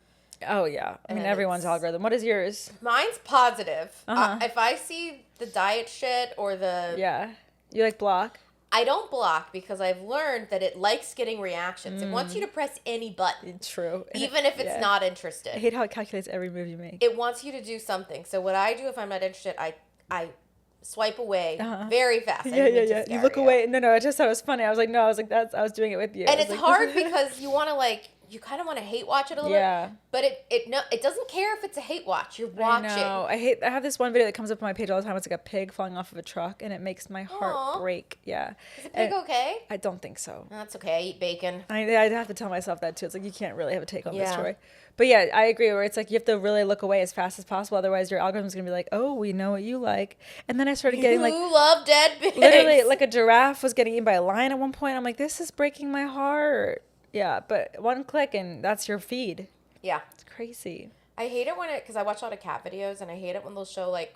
Oh yeah, I mean everyone's algorithm. What is yours? Mine's positive. If I see the diet shit or you like block. I don't block because I've learned that it likes getting reactions. It wants you to press any button. True. Even if it's not interested. I hate how it calculates every move you make. It wants you to do something. So what I do if I'm not interested, I swipe away very fast. Yeah. You look away. No, I just thought it was funny. I was like, I was doing it with you. And it's hard because you want to you kind of want to hate watch it a little bit. But it doesn't care if it's a hate watch. You're watching. I have this one video that comes up on my page all the time. It's like a pig falling off of a truck, and it makes my heart break. Yeah. Is the pig okay? I don't think so. That's okay. I eat bacon. I have to tell myself that too. It's like you can't really have a take on this story. But yeah, I agree. Where it's like you have to really look away as fast as possible. Otherwise, your algorithm's gonna be like, "Oh, we know what you like." And then I started getting you love dead pigs. Literally, like a giraffe was getting eaten by a lion at one point. I'm like, this is breaking my heart. Yeah, but one click and that's your feed. Yeah. It's crazy. I hate it because I watch a lot of cat videos and I hate it when they'll show like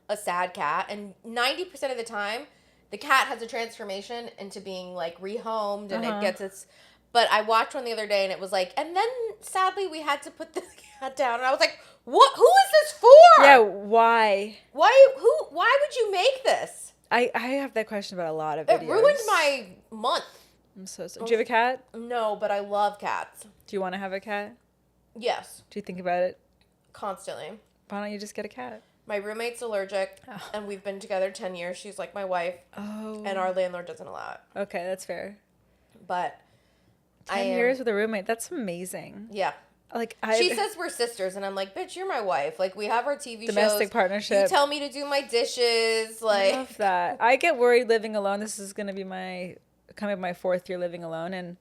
a sad cat and 90% of the time the cat has a transformation into being like rehomed and it gets its... But I watched one the other day and it was like, and then sadly we had to put the cat down and I was like, what? Who is this for? Yeah, why? Why would you make this? I have that question about a lot of videos. It ruined my month. I'm so sorry. Do you have a cat? No, but I love cats. Do you want to have a cat? Yes. Do you think about it? Constantly. Why don't you just get a cat? My roommate's allergic, and we've been together 10 years. She's like my wife. Oh. And our landlord doesn't allow it. Okay, that's fair. But 10 years with a roommate, that's amazing. Yeah. Like she says we're sisters, and I'm like, bitch, you're my wife. Like, we have our TV domestic shows. partnership. You tell me to do my dishes. Like, I love that. I get worried living alone. This is going to be coming up my 4th year living alone, and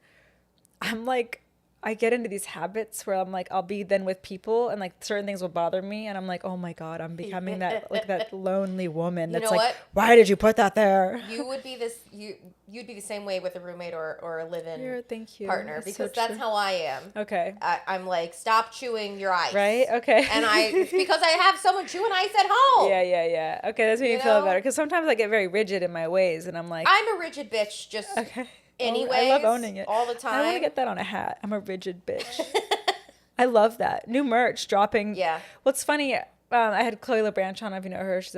I'm like I get into these habits where I'm like, I'll be then with people and like certain things will bother me. And I'm like, oh my God, I'm becoming that lonely woman. You That's know like, what? why did you put that there? You would be you'd be the same way with a roommate or a live-in Thank you. partner, That's because so that's true. how I am. Okay. I'm like, stop chewing your ice. Right? Okay. And it's because I have someone chewing ice at home. Yeah. Okay, that's made me feel better. Because sometimes I get very rigid in my ways and I'm like. I'm a rigid bitch just anyways. I love owning it. All the time. I want to get that on a hat. I'm a rigid bitch. I love that. New merch dropping. Yeah. What's funny, I had Chloe LeBranch on. If you know her, she's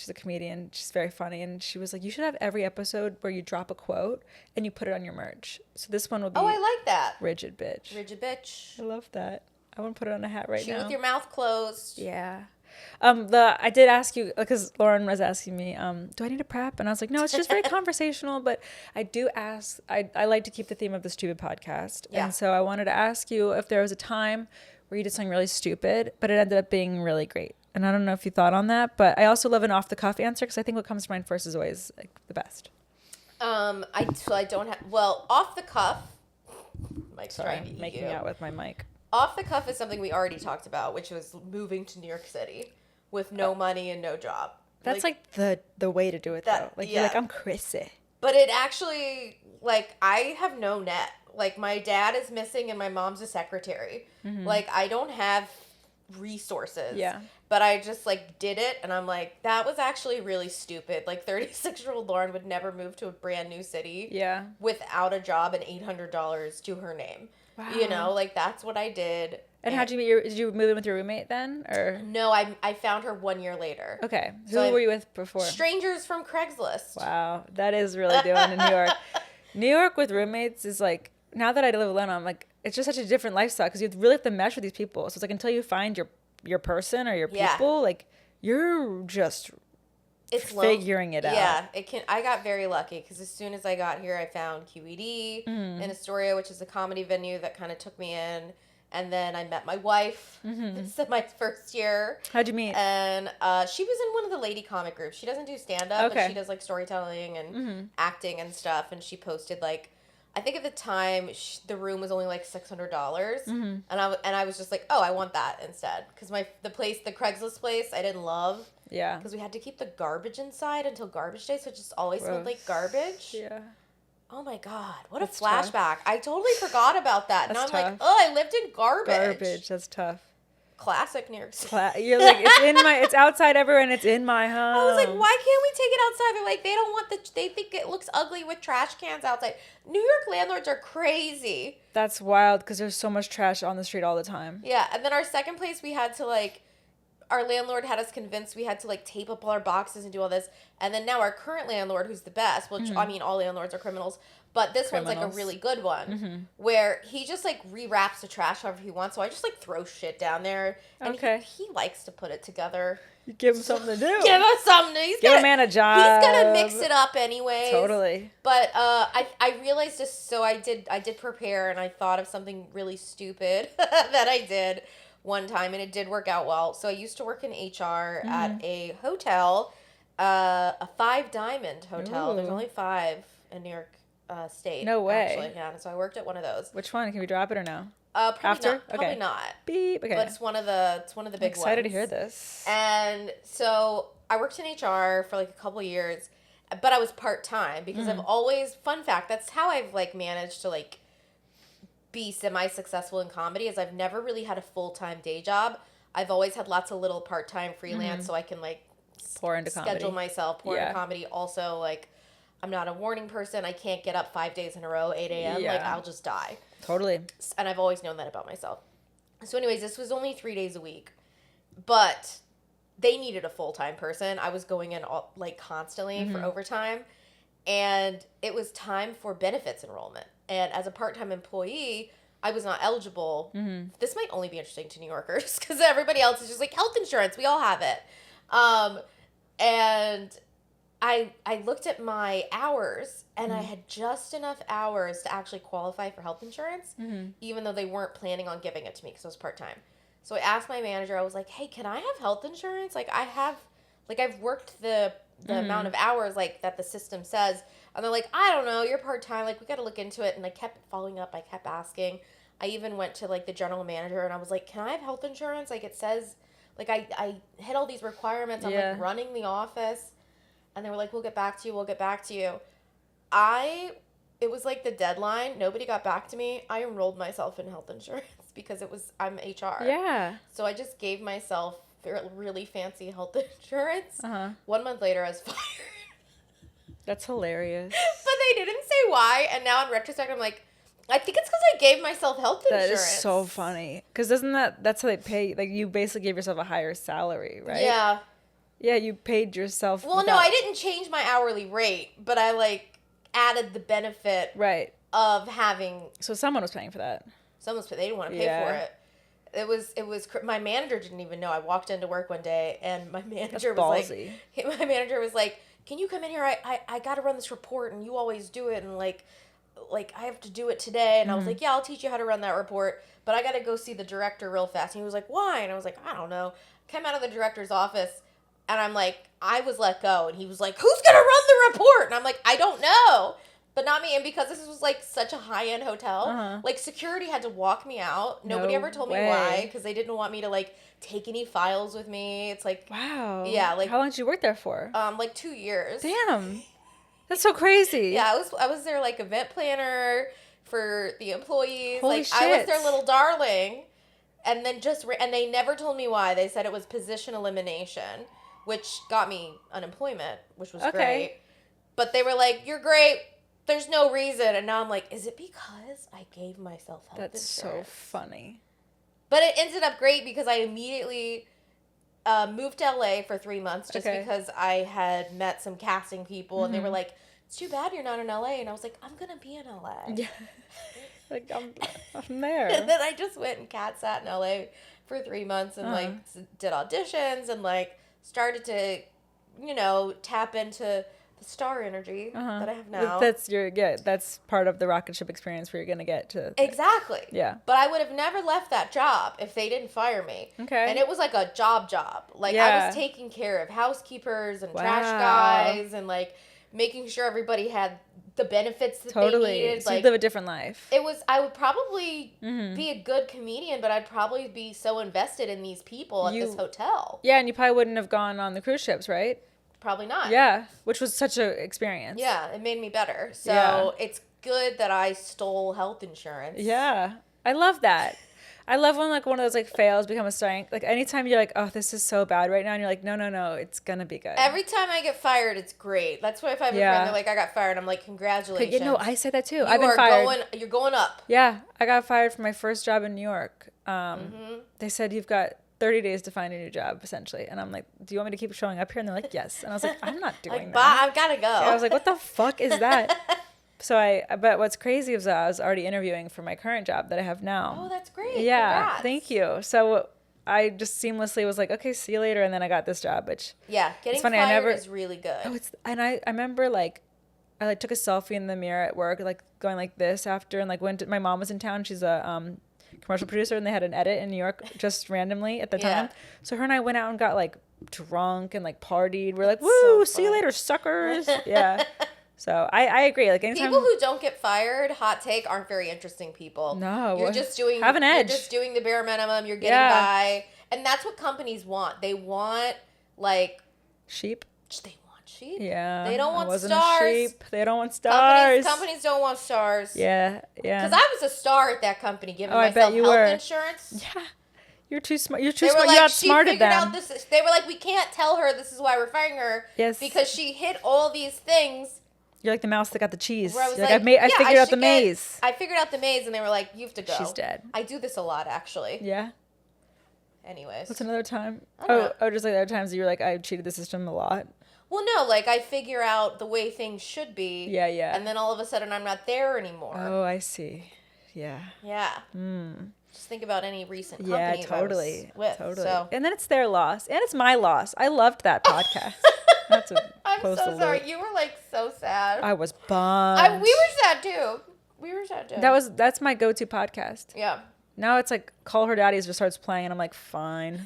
a comedian. She's very funny, and she was like, "You should have every episode where you drop a quote and you put it on your merch." So this one will be. Oh, I like that. Rigid bitch. Rigid bitch. I love that. I want to put it on a hat right now. Chew with your mouth closed. Yeah. I did ask you, because Lauren was asking me, do I need to prep? And I was like, no, it's just very conversational. But I do ask, I like to keep the theme of the stupid podcast. Yeah. And so I wanted to ask you if there was a time where you did something really stupid, but it ended up being really great. And I don't know if you thought on that, but I also love an off the cuff answer, because I think what comes to mind first is always like the best. I don't have, well, off the cuff. Mike's Sorry, trying to I'm eat making you. out with my mic. Off the cuff is something we already talked about, which was moving to New York City with no money and no job. That's like the way to do it, though. Like, you're like, I'm Chrissy. But it actually, like, I have no net. Like, my dad is missing and my mom's a secretary. Mm-hmm. Like, I don't have resources. Yeah. But I just, like, did it, and I'm like, that was actually really stupid. Like, 36-year-old Lauren would never move to a brand new city. Yeah. Without a job and $800 to her name. Wow. You know, like, that's what I did. And how'd you meet did you move in with your roommate then, or? No, I found her 1 year later. Okay. Who were you with before? Strangers from Craigslist. Wow. That is really doing in New York. New York with roommates is like, now that I live alone, I'm like, it's just such a different lifestyle, because you really have to mesh with these people. So it's like, until you find your person or your people, like, you're just figuring it out. Yeah, it can. I got very lucky, because as soon as I got here, I found QED in Astoria, which is a comedy venue that kind of took me in. And then I met my wife. This is my first year. How'd you meet? And she was in one of the lady comic groups. She doesn't do stand-up, but she does, like, storytelling and acting and stuff. And she posted, like, I think at the time, the room was only, like, $600. And I was just like, oh, I want that instead. Because the Craigslist place, I didn't love. Yeah. Because we had to keep the garbage inside until garbage day, so it just always smelled like garbage. Yeah. Oh my God, what a flashback. Tough. I totally forgot about that. Now I'm like, oh, I lived in garbage. That's tough. Classic New York City. You're like, it's outside everywhere and it's in my home. I was like, why can't we take it outside? They're like, they don't want they think it looks ugly with trash cans outside. New York landlords are crazy. That's wild, because there's so much trash on the street all the time. Yeah, and then our second place, we had to, like, our landlord had us convinced we had to, like, tape up all our boxes and do all this. And then now our current landlord, who's the best, which, I mean, all landlords are criminals, but this one's, like, a really good one, where he just, like, rewraps the trash however he wants. So I just, like, throw shit down there. And he likes to put it together. You give him something to do. Give him something. Give a man a job. He's going to mix it up anyways. Totally. But I realized just, so I did prepare, and I thought of something really stupid that I did one time, and it did work out well. So I used to work in HR at a hotel, a 5-diamond hotel. Ooh. There's only 5 in New York State. No way. Actually, yeah. So I worked at one of those. Which one? Can we drop it or no? Probably After? not. Probably not. Beep. Okay. But it's one of the big ones. I'm excited to hear this. And so I worked in HR for like a couple years, but I was part-time because I've always, fun fact, that's how I've, like, managed to, like, be semi-successful in comedy, is I've never really had a full-time day job. I've always had lots of little part-time freelance, so I can, like, pour into comedy. Schedule myself, pour into comedy. Also, like, I'm not a morning person. I can't get up 5 days in a row, 8 a.m. Yeah. Like, I'll just die. Totally. And I've always known that about myself. So anyways, this was only 3 days a week. But they needed a full-time person. I was going in, like, constantly for overtime. And it was time for benefits enrollment. And as a part-time employee, I was not eligible. This might only be interesting to New Yorkers, because everybody else is just like, health insurance, we all have it. And I looked at my hours, and I had just enough hours to actually qualify for health insurance, even though they weren't planning on giving it to me because I was part-time. So I asked my manager, I was like, hey, can I have health insurance? Like, I've worked the amount of hours, like, that the system says. And they're like, I don't know, you're part-time. Like, we got to look into it. And I kept following up. I kept asking. I even went to like the general manager and I was like, can I have health insurance? Like it says, like I hit all these requirements. I'm like running the office. And they were like, we'll get back to you. We'll get back to you. It was like the deadline. Nobody got back to me. I enrolled myself in health insurance because I'm HR. Yeah. So I just gave myself really fancy health insurance. 1 month later, I was fired. That's hilarious. But they didn't say why. And now in retrospect, I'm like, I think it's because I gave myself health insurance. That is so funny. Because that's how they pay, like you basically gave yourself a higher salary, right? Yeah. Yeah, you paid yourself. Well, no, I didn't change my hourly rate, but I like added the benefit of having. So someone was paying for that. They didn't want to pay for it. It was my manager didn't even know. I walked into work one day and my manager was like, "Can you come in here? I got to run this report and you always do it and like I have to do it today." And I was like, "Yeah, I'll teach you how to run that report, but I got to go see the director real fast." And he was like, "Why?" And I was like, "I don't know." Came out of the director's office. And I'm like, I was let go. And he was like, who's going to run the report? And I'm like, I don't know. But not me. And because this was like such a high-end hotel, like security had to walk me out. Nobody ever told me why because they didn't want me to like take any files with me. It's like, wow. Yeah. Like, how long did you work there for? Like 2 years. Damn. That's so crazy. Yeah. I was their like event planner for the employees. Holy like shit. I was their little darling. And then and they never told me why. They said it was position elimination, which got me unemployment, which was great. But they were like, you're great. There's no reason. And now I'm like, is it because I gave myself health insurance? That's so funny. But it ended up great because I immediately moved to LA for 3 months just because I had met some casting people. And they were like, it's too bad you're not in LA. And I was like, I'm going to be in LA. Yeah. Like, I'm there. And then I just went and cat sat in LA for 3 months and like did auditions and like started to, tap into the star energy that I have now. That's part of the rocket ship experience where you're gonna get to. Exactly. Yeah. But I would have never left that job if they didn't fire me. Okay. And it was like a job. Like I was taking care of housekeepers and trash guys and like making sure everybody had the benefits that they needed. So like, you live a different life. I would probably be a good comedian, but I'd probably be so invested in these people at this hotel. Yeah, and you probably wouldn't have gone on the cruise ships, right? Probably not. Yeah, which was such an experience. Yeah, it made me better. So it's good that I stole health insurance. Yeah, I love that. I love when like one of those like fails become a strength. Like anytime you're like, oh, this is so bad right now, and you're like, no, it's gonna be good. Every time I get fired, it's great. That's why if I have a friend that like I got fired, I'm like, congratulations. Yeah, no, I say that too. I've been fired. You're going up. Yeah, I got fired from my first job in New York. They said you've got 30 days to find a new job, essentially. And I'm like, do you want me to keep showing up here? And they're like, yes. And I was like, I'm not doing like, that. I've got to go. Yeah, I was like, what the fuck is that? But what's crazy is I was already interviewing for my current job that I have now. Oh, that's great. Yeah, Congrats. thank you. So I just seamlessly was like, okay, see you later. And then I got this job, which getting fired is really good. Oh, I remember like, I like took a selfie in the mirror at work, like going like this after, and like my mom was in town. She's a commercial producer, and they had an edit in New York just randomly at the time. So her and I went out and got like drunk and like partied. We're like, woo, see you later, suckers. Yeah. So I agree. Like anytime people who don't get fired, hot take, aren't very interesting people. No, you're just doing have an edge. You're just doing the bare minimum. You're getting by, and that's what companies want. They want like sheep. They want sheep. Yeah. They don't want stars. A sheep. They don't want stars. Companies don't want stars. Yeah. Because I was a star at that company, giving myself I bet you health were. Insurance. Yeah. You're too smart. You're too smart. Like, you outsmarted them. They were like, we can't tell her this is why we're firing her. Yes. Because she hit all these things. You're like the mouse that got the cheese. Where I was like, I figured out the maze. I figured out the maze, and they were like, you have to go. She's dead. I do this a lot, actually. Yeah. Anyways. What's another time? Just like the other times you were like, I cheated the system a lot. Well, no, like I figure out the way things should be. Yeah, yeah. And then all of a sudden I'm not there anymore. Oh, I see. Yeah. Yeah. Just think about any recent company Yeah, totally. I was with. Totally. So. And then it's their loss. And it's my loss. I loved that podcast. That's a I'm so sorry. You were like so sad. I was bummed. We were sad too. That's my go-to podcast. Yeah. Now it's like Call Her Daddies just starts playing and I'm like, fine.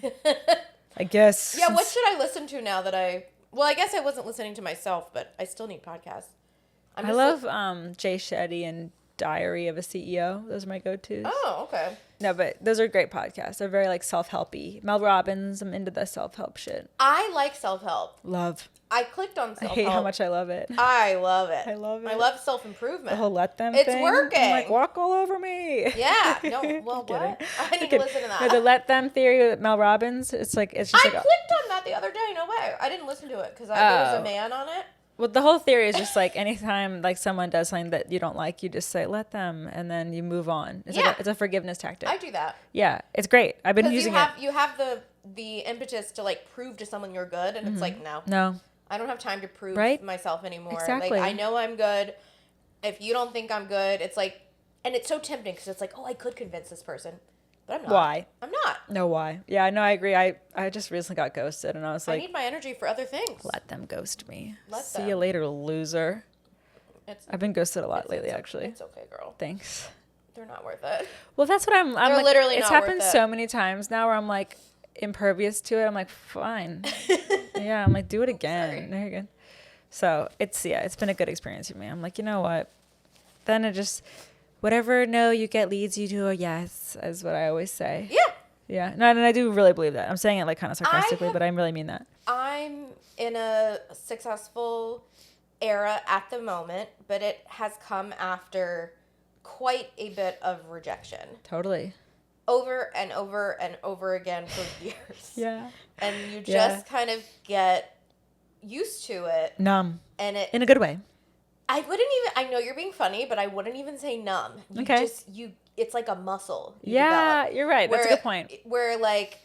I guess. Yeah, what should I listen to now that I guess I wasn't listening to myself, but I still need podcasts. I love Jay Shetty and Diary of a CEO. Those are my go-tos. Oh, okay. No, but those are great podcasts. They're very like self-helpy. Mel Robbins, I'm into the self-help shit. I like self-help. Love. I clicked on I self-help. hate how much I love it. I love it. I love it. I love self-improvement. The whole let them It's thing. working. I'm like, walk all over me. Yeah. No, well, Kidding. what? I need to listen to that. No, the let them theory with Mel Robbins, it's just I like clicked on that the other day. No way. I didn't listen to it because there was a man on it. well, the whole theory is just like anytime like someone does something that you don't like, you just say let them, and then you move on. It's like it's a forgiveness tactic. I do that. Yeah, it's great. I've been using it. You have the impetus to like prove to someone you're good, and it's like No. I don't have time to prove myself anymore. Exactly. Like I know I'm good. If you don't think I'm good, it's like, and it's so tempting because it's like, oh, I could convince this person, but I'm not. Why? I'm not. No, why? Yeah, no, I agree. I just recently got ghosted, and I was like, I need my energy for other things. let them ghost me. Let See them. you later, loser. It's, I've been ghosted a lot lately, actually. It's okay, girl. Thanks. They're not worth it. Well, that's what I'm They're like, literally it's not happened worth it. so many times now where I'm like impervious to it. I'm like, fine. Yeah, I'm like, do it again. No, you're good. So it's been a good experience for me. I'm like, you know what? Then it just, whatever no you get leads you to a yes, is what I always say. Yeah. Yeah. No, and I do really believe that. I'm saying it like kind of sarcastically, but I really mean that. I'm in a successful era at the moment, but it has come after quite a bit of rejection. Totally. Over and over and over again for years. Yeah. And you just kind of get used to it. Numb. And it In a good way. I wouldn't even, I know you're being funny, but I wouldn't even say numb. Okay. It's like a muscle. You Yeah, develop. you're right. That's a good point. Where like,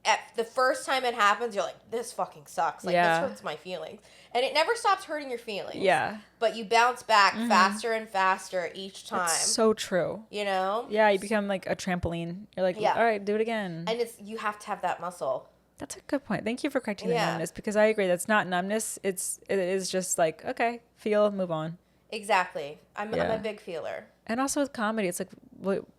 at the first time it happens, you're like, this fucking sucks. Like, this hurts my feelings. And it never stops hurting your feelings. Yeah. But you bounce back faster and faster each time. That's so true. You know? Yeah, you become like a trampoline. You're like, all right, do it again. And you have to have that muscle. That's a good point. Thank you for correcting the numbness, because I agree. That's not numbness. It is just like, okay, feel, move on. Exactly. I'm a big feeler. And also with comedy, it's like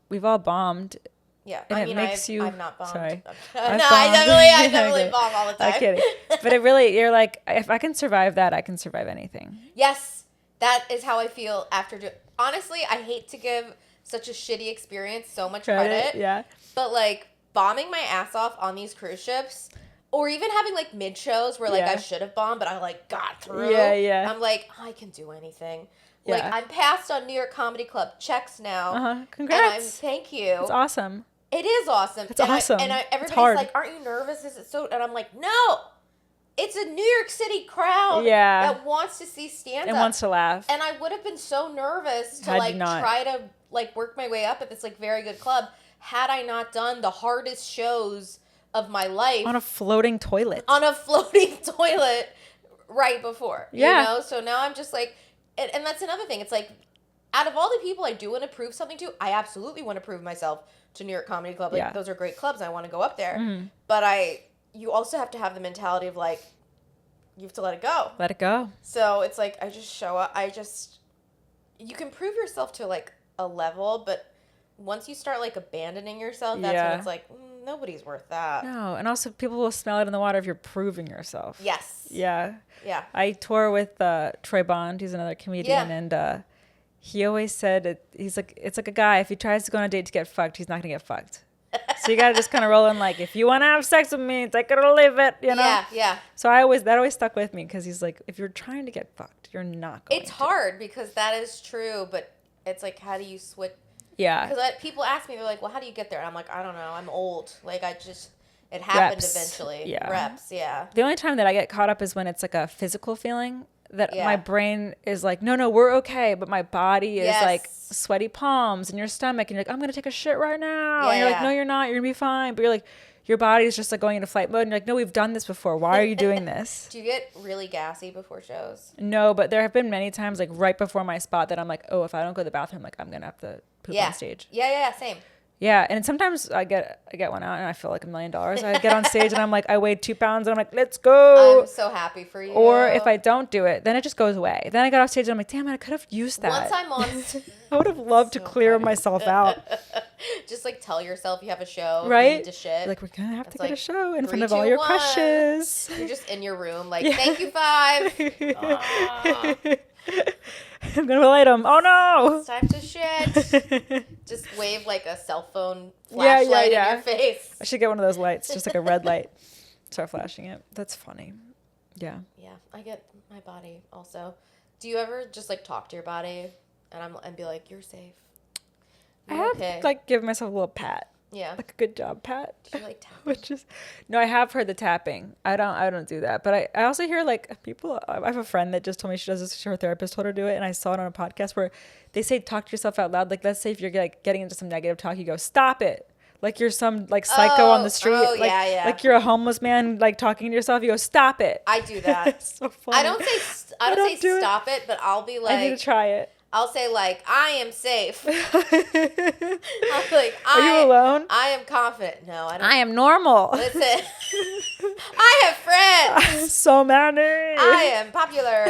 we've all bombed. Yeah, And it makes you. I've not bombed. Sorry, I definitely bomb all the time. I'm kidding. But it really, you're like, if I can survive that, I can survive anything. Yes, that is how I feel after. Honestly, I hate to give such a shitty experience so much credit. Yeah. But like bombing my ass off on these cruise ships, or even having like mid shows where like I should have bombed, but I like got through. Yeah. I'm like, I can do anything. Yeah. Like I'm passed on New York Comedy Club checks now. Congrats. Thank you. It's awesome. It is awesome. It's awesome. Everybody's like, aren't you nervous? Is it so? And I'm like, no. It's a New York City crowd that wants to see stand-up. And wants to laugh. And I would have been so nervous to try to like work my way up at this like very good club had I not done the hardest shows of my life. On a floating toilet. On a floating toilet right before. Yeah. You know? So now I'm just like, and that's another thing. It's like, out of all the people I do want to prove something to, I absolutely want to prove myself to New York Comedy Club. Like, those are great clubs. I want to go up there. Mm-hmm. But you also have to have the mentality of like, you have to let it go. Let it go. So it's like, I just show up. You can prove yourself to like a level, but once you start like abandoning yourself, that's when it's like, nobody's worth that. No. And also people will smell it in the water if you're proving yourself. Yes. Yeah. Yeah. I tour with Troy Bond. He's another comedian. And he always said, he's like, it's like a guy, if he tries to go on a date to get fucked, he's not going to get fucked. So you got to just kind of roll in like, if you want to have sex with me, take it or leave it, you know? Yeah. So that always stuck with me, because he's like, if you're trying to get fucked, you're not going It's hard because that is true, but it's like, how do you switch? Yeah. Because people ask me, they're like, well, how do you get there? And I'm like, I don't know. I'm old. Like, it happened eventually. Yeah. Reps, yeah. The only time that I get caught up is when it's like a physical feeling that my brain is like, no, we're okay. But my body is like sweaty palms in your stomach. And you're like, I'm going to take a shit right now. Yeah, and you're like, no, you're not. You're going to be fine. But you're like, your body's just like going into flight mode. And you're like, no, we've done this before. Why are you doing this? Do you get really gassy before shows? No, but there have been many times like right before my spot that I'm like, oh, if I don't go to the bathroom, like I'm going to have to poop on stage. Yeah, same. Yeah, and sometimes I get one out and I feel like $1 million. I get on stage and I'm like, I weigh 2 pounds and I'm like, let's go. I'm so happy for you. Or if I don't do it, then it just goes away. Then I got off stage and I'm like, damn it, I could have used that. Once I'm on, I would have loved to clear myself out. Just like tell yourself you have a show, right? You need to shit. Like, we're gonna have to like, get a show in 3, front of 2, all your 1. crushes. You're just in your room, like, thank you, 5. I'm gonna light them. Oh no! It's time to shit. Just wave like a cell phone flashlight in your face. I should get one of those lights, just like a red light. Start flashing it. That's funny. Yeah. Yeah, I get my body also. Do you ever just like talk to your body and be like, you're safe? You're I have okay. like give myself a little pat. Yeah. Like a good job pat. Do you like tapping? Which is no, I have heard the tapping. I don't do that. But I also hear like people, I have a friend that just told me she does this, her therapist told her to do it, and I saw it on a podcast where they say talk to yourself out loud. Like let's say if you're like getting into some negative talk, you go, stop it. Like you're some like psycho on the street. Oh, like, yeah. Like you're a homeless man like talking to yourself, you go, stop it. I do that. It's so funny. I don't say stop it, but I'll be like, I need to try it. I'll say like, I am safe. I'll be like, Are you alone? I am confident. No, I don't. I am normal. Listen, I have friends. So many. I am popular.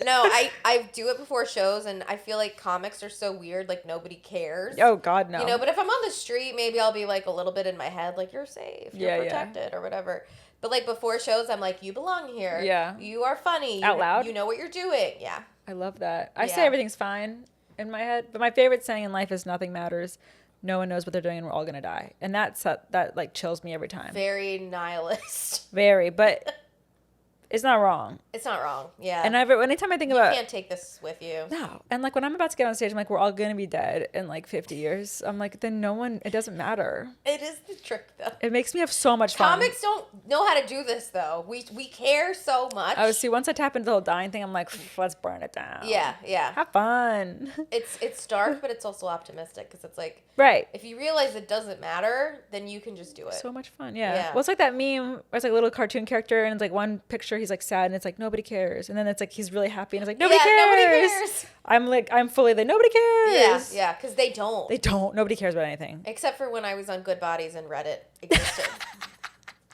No, I do it before shows, and I feel like comics are so weird. Like nobody cares. Oh God, no. You know, but if I'm on the street, maybe I'll be like a little bit in my head, like you're safe, you're protected, or whatever. But like before shows, I'm like, you belong here. Yeah. You are funny. Out loud? You know what you're doing. Yeah. I love that. I say everything's fine in my head, but my favorite saying in life is nothing matters. No one knows what they're doing, and we're all gonna die. And that like chills me every time. Very nihilist. Very, but it's not wrong. It's not wrong. Yeah. And anytime I think about, you can't take this with you. No. And like when I'm about to get on stage, I'm like, we're all gonna be dead in like 50 years. I'm like, then it doesn't matter. It is the trick though. It makes me have so much fun. Comics don't know how to do this though. We care so much. Oh, see, once I tap into the whole dying thing, I'm like, let's burn it down. Yeah. Have fun. It's dark, but it's also optimistic because it's like, right. if you realize it doesn't matter, then you can just do it. So much fun. Yeah. Well, it's like that meme where it's like a little cartoon character and it's like one picture, he's like sad and it's like, nobody cares. And then it's like, he's really happy and it's like, nobody cares. I'm fully like, nobody cares. Yeah, because they don't. Nobody cares about anything. Except for when I was on Good Bodies and Reddit existed.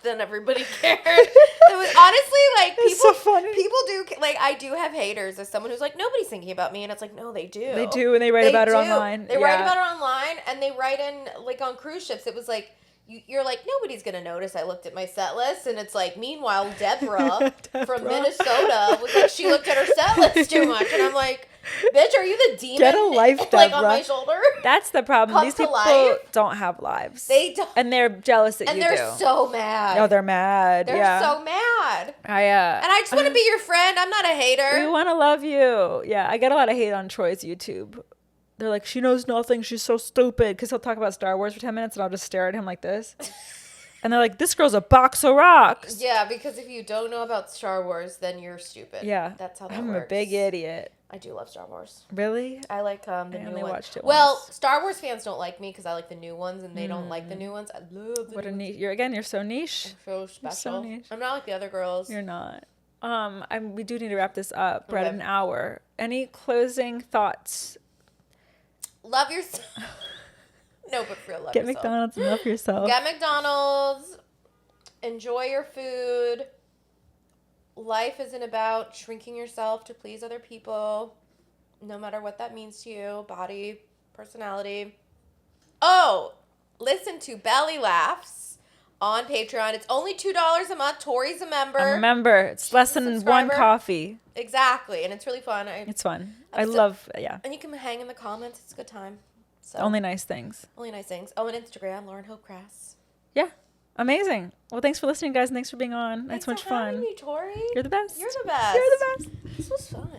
Then everybody cared. It was honestly like people. It's so funny. People do like I do have haters as someone who's like nobody's thinking about me, and it's like no, they do. They do, and they write about it online. They write about it online, and they write in like on cruise ships. It was like you're like nobody's gonna notice. I looked at my set list, and it's like meanwhile Deborah from Minnesota was like she looked at her set list too much, and I'm like, bitch, are you the demon? Get a life, Deborah. Like on my shoulder. That's the problem. Come These to people life. Don't have lives. They don't, and they're jealous that you do. And they're so mad. Oh, they're mad. They're so mad. And I just want to be your friend. I'm not a hater. We want to love you. Yeah, I get a lot of hate on Troy's YouTube. They're like, she knows nothing. She's so stupid. Because he'll talk about Star Wars for 10 minutes and I'll just stare at him like this. And they're like, this girl's a box of rocks. Yeah, because if you don't know about Star Wars, then you're stupid. Yeah. That's how that I'm works. a big idiot. I do love Star Wars. Really? I like the I new only one. watched it Well, once. Star Wars fans don't like me because I like the new ones, and they don't like the new ones. I love the What new a ones. niche. You're so niche. So special. niche. I'm not like the other girls. You're not. We do need to wrap this up. We're at Okay. an hour. Any closing thoughts? Love yourself. No, but for real, love Get yourself. McDonald's and love yourself. Get McDonald's. Enjoy your food. Life isn't about shrinking yourself to please other people, no matter what that means to you, body, personality. Oh, listen to Belly Laughs on Patreon. It's only $2 a month. Tori's a member. I'm a member. It's less than one subscriber. coffee. Exactly, and it's really fun. It's fun. And you can hang in the comments. It's a good time. So Only nice things. Only nice things. Oh, and Instagram, Lauren Hope Krass. Yeah. Amazing. Well, thanks for listening, guys. And thanks for being on. It's so much fun. Thanks for having me, Tori. You're the best. You're the best. You're the best. This was fun.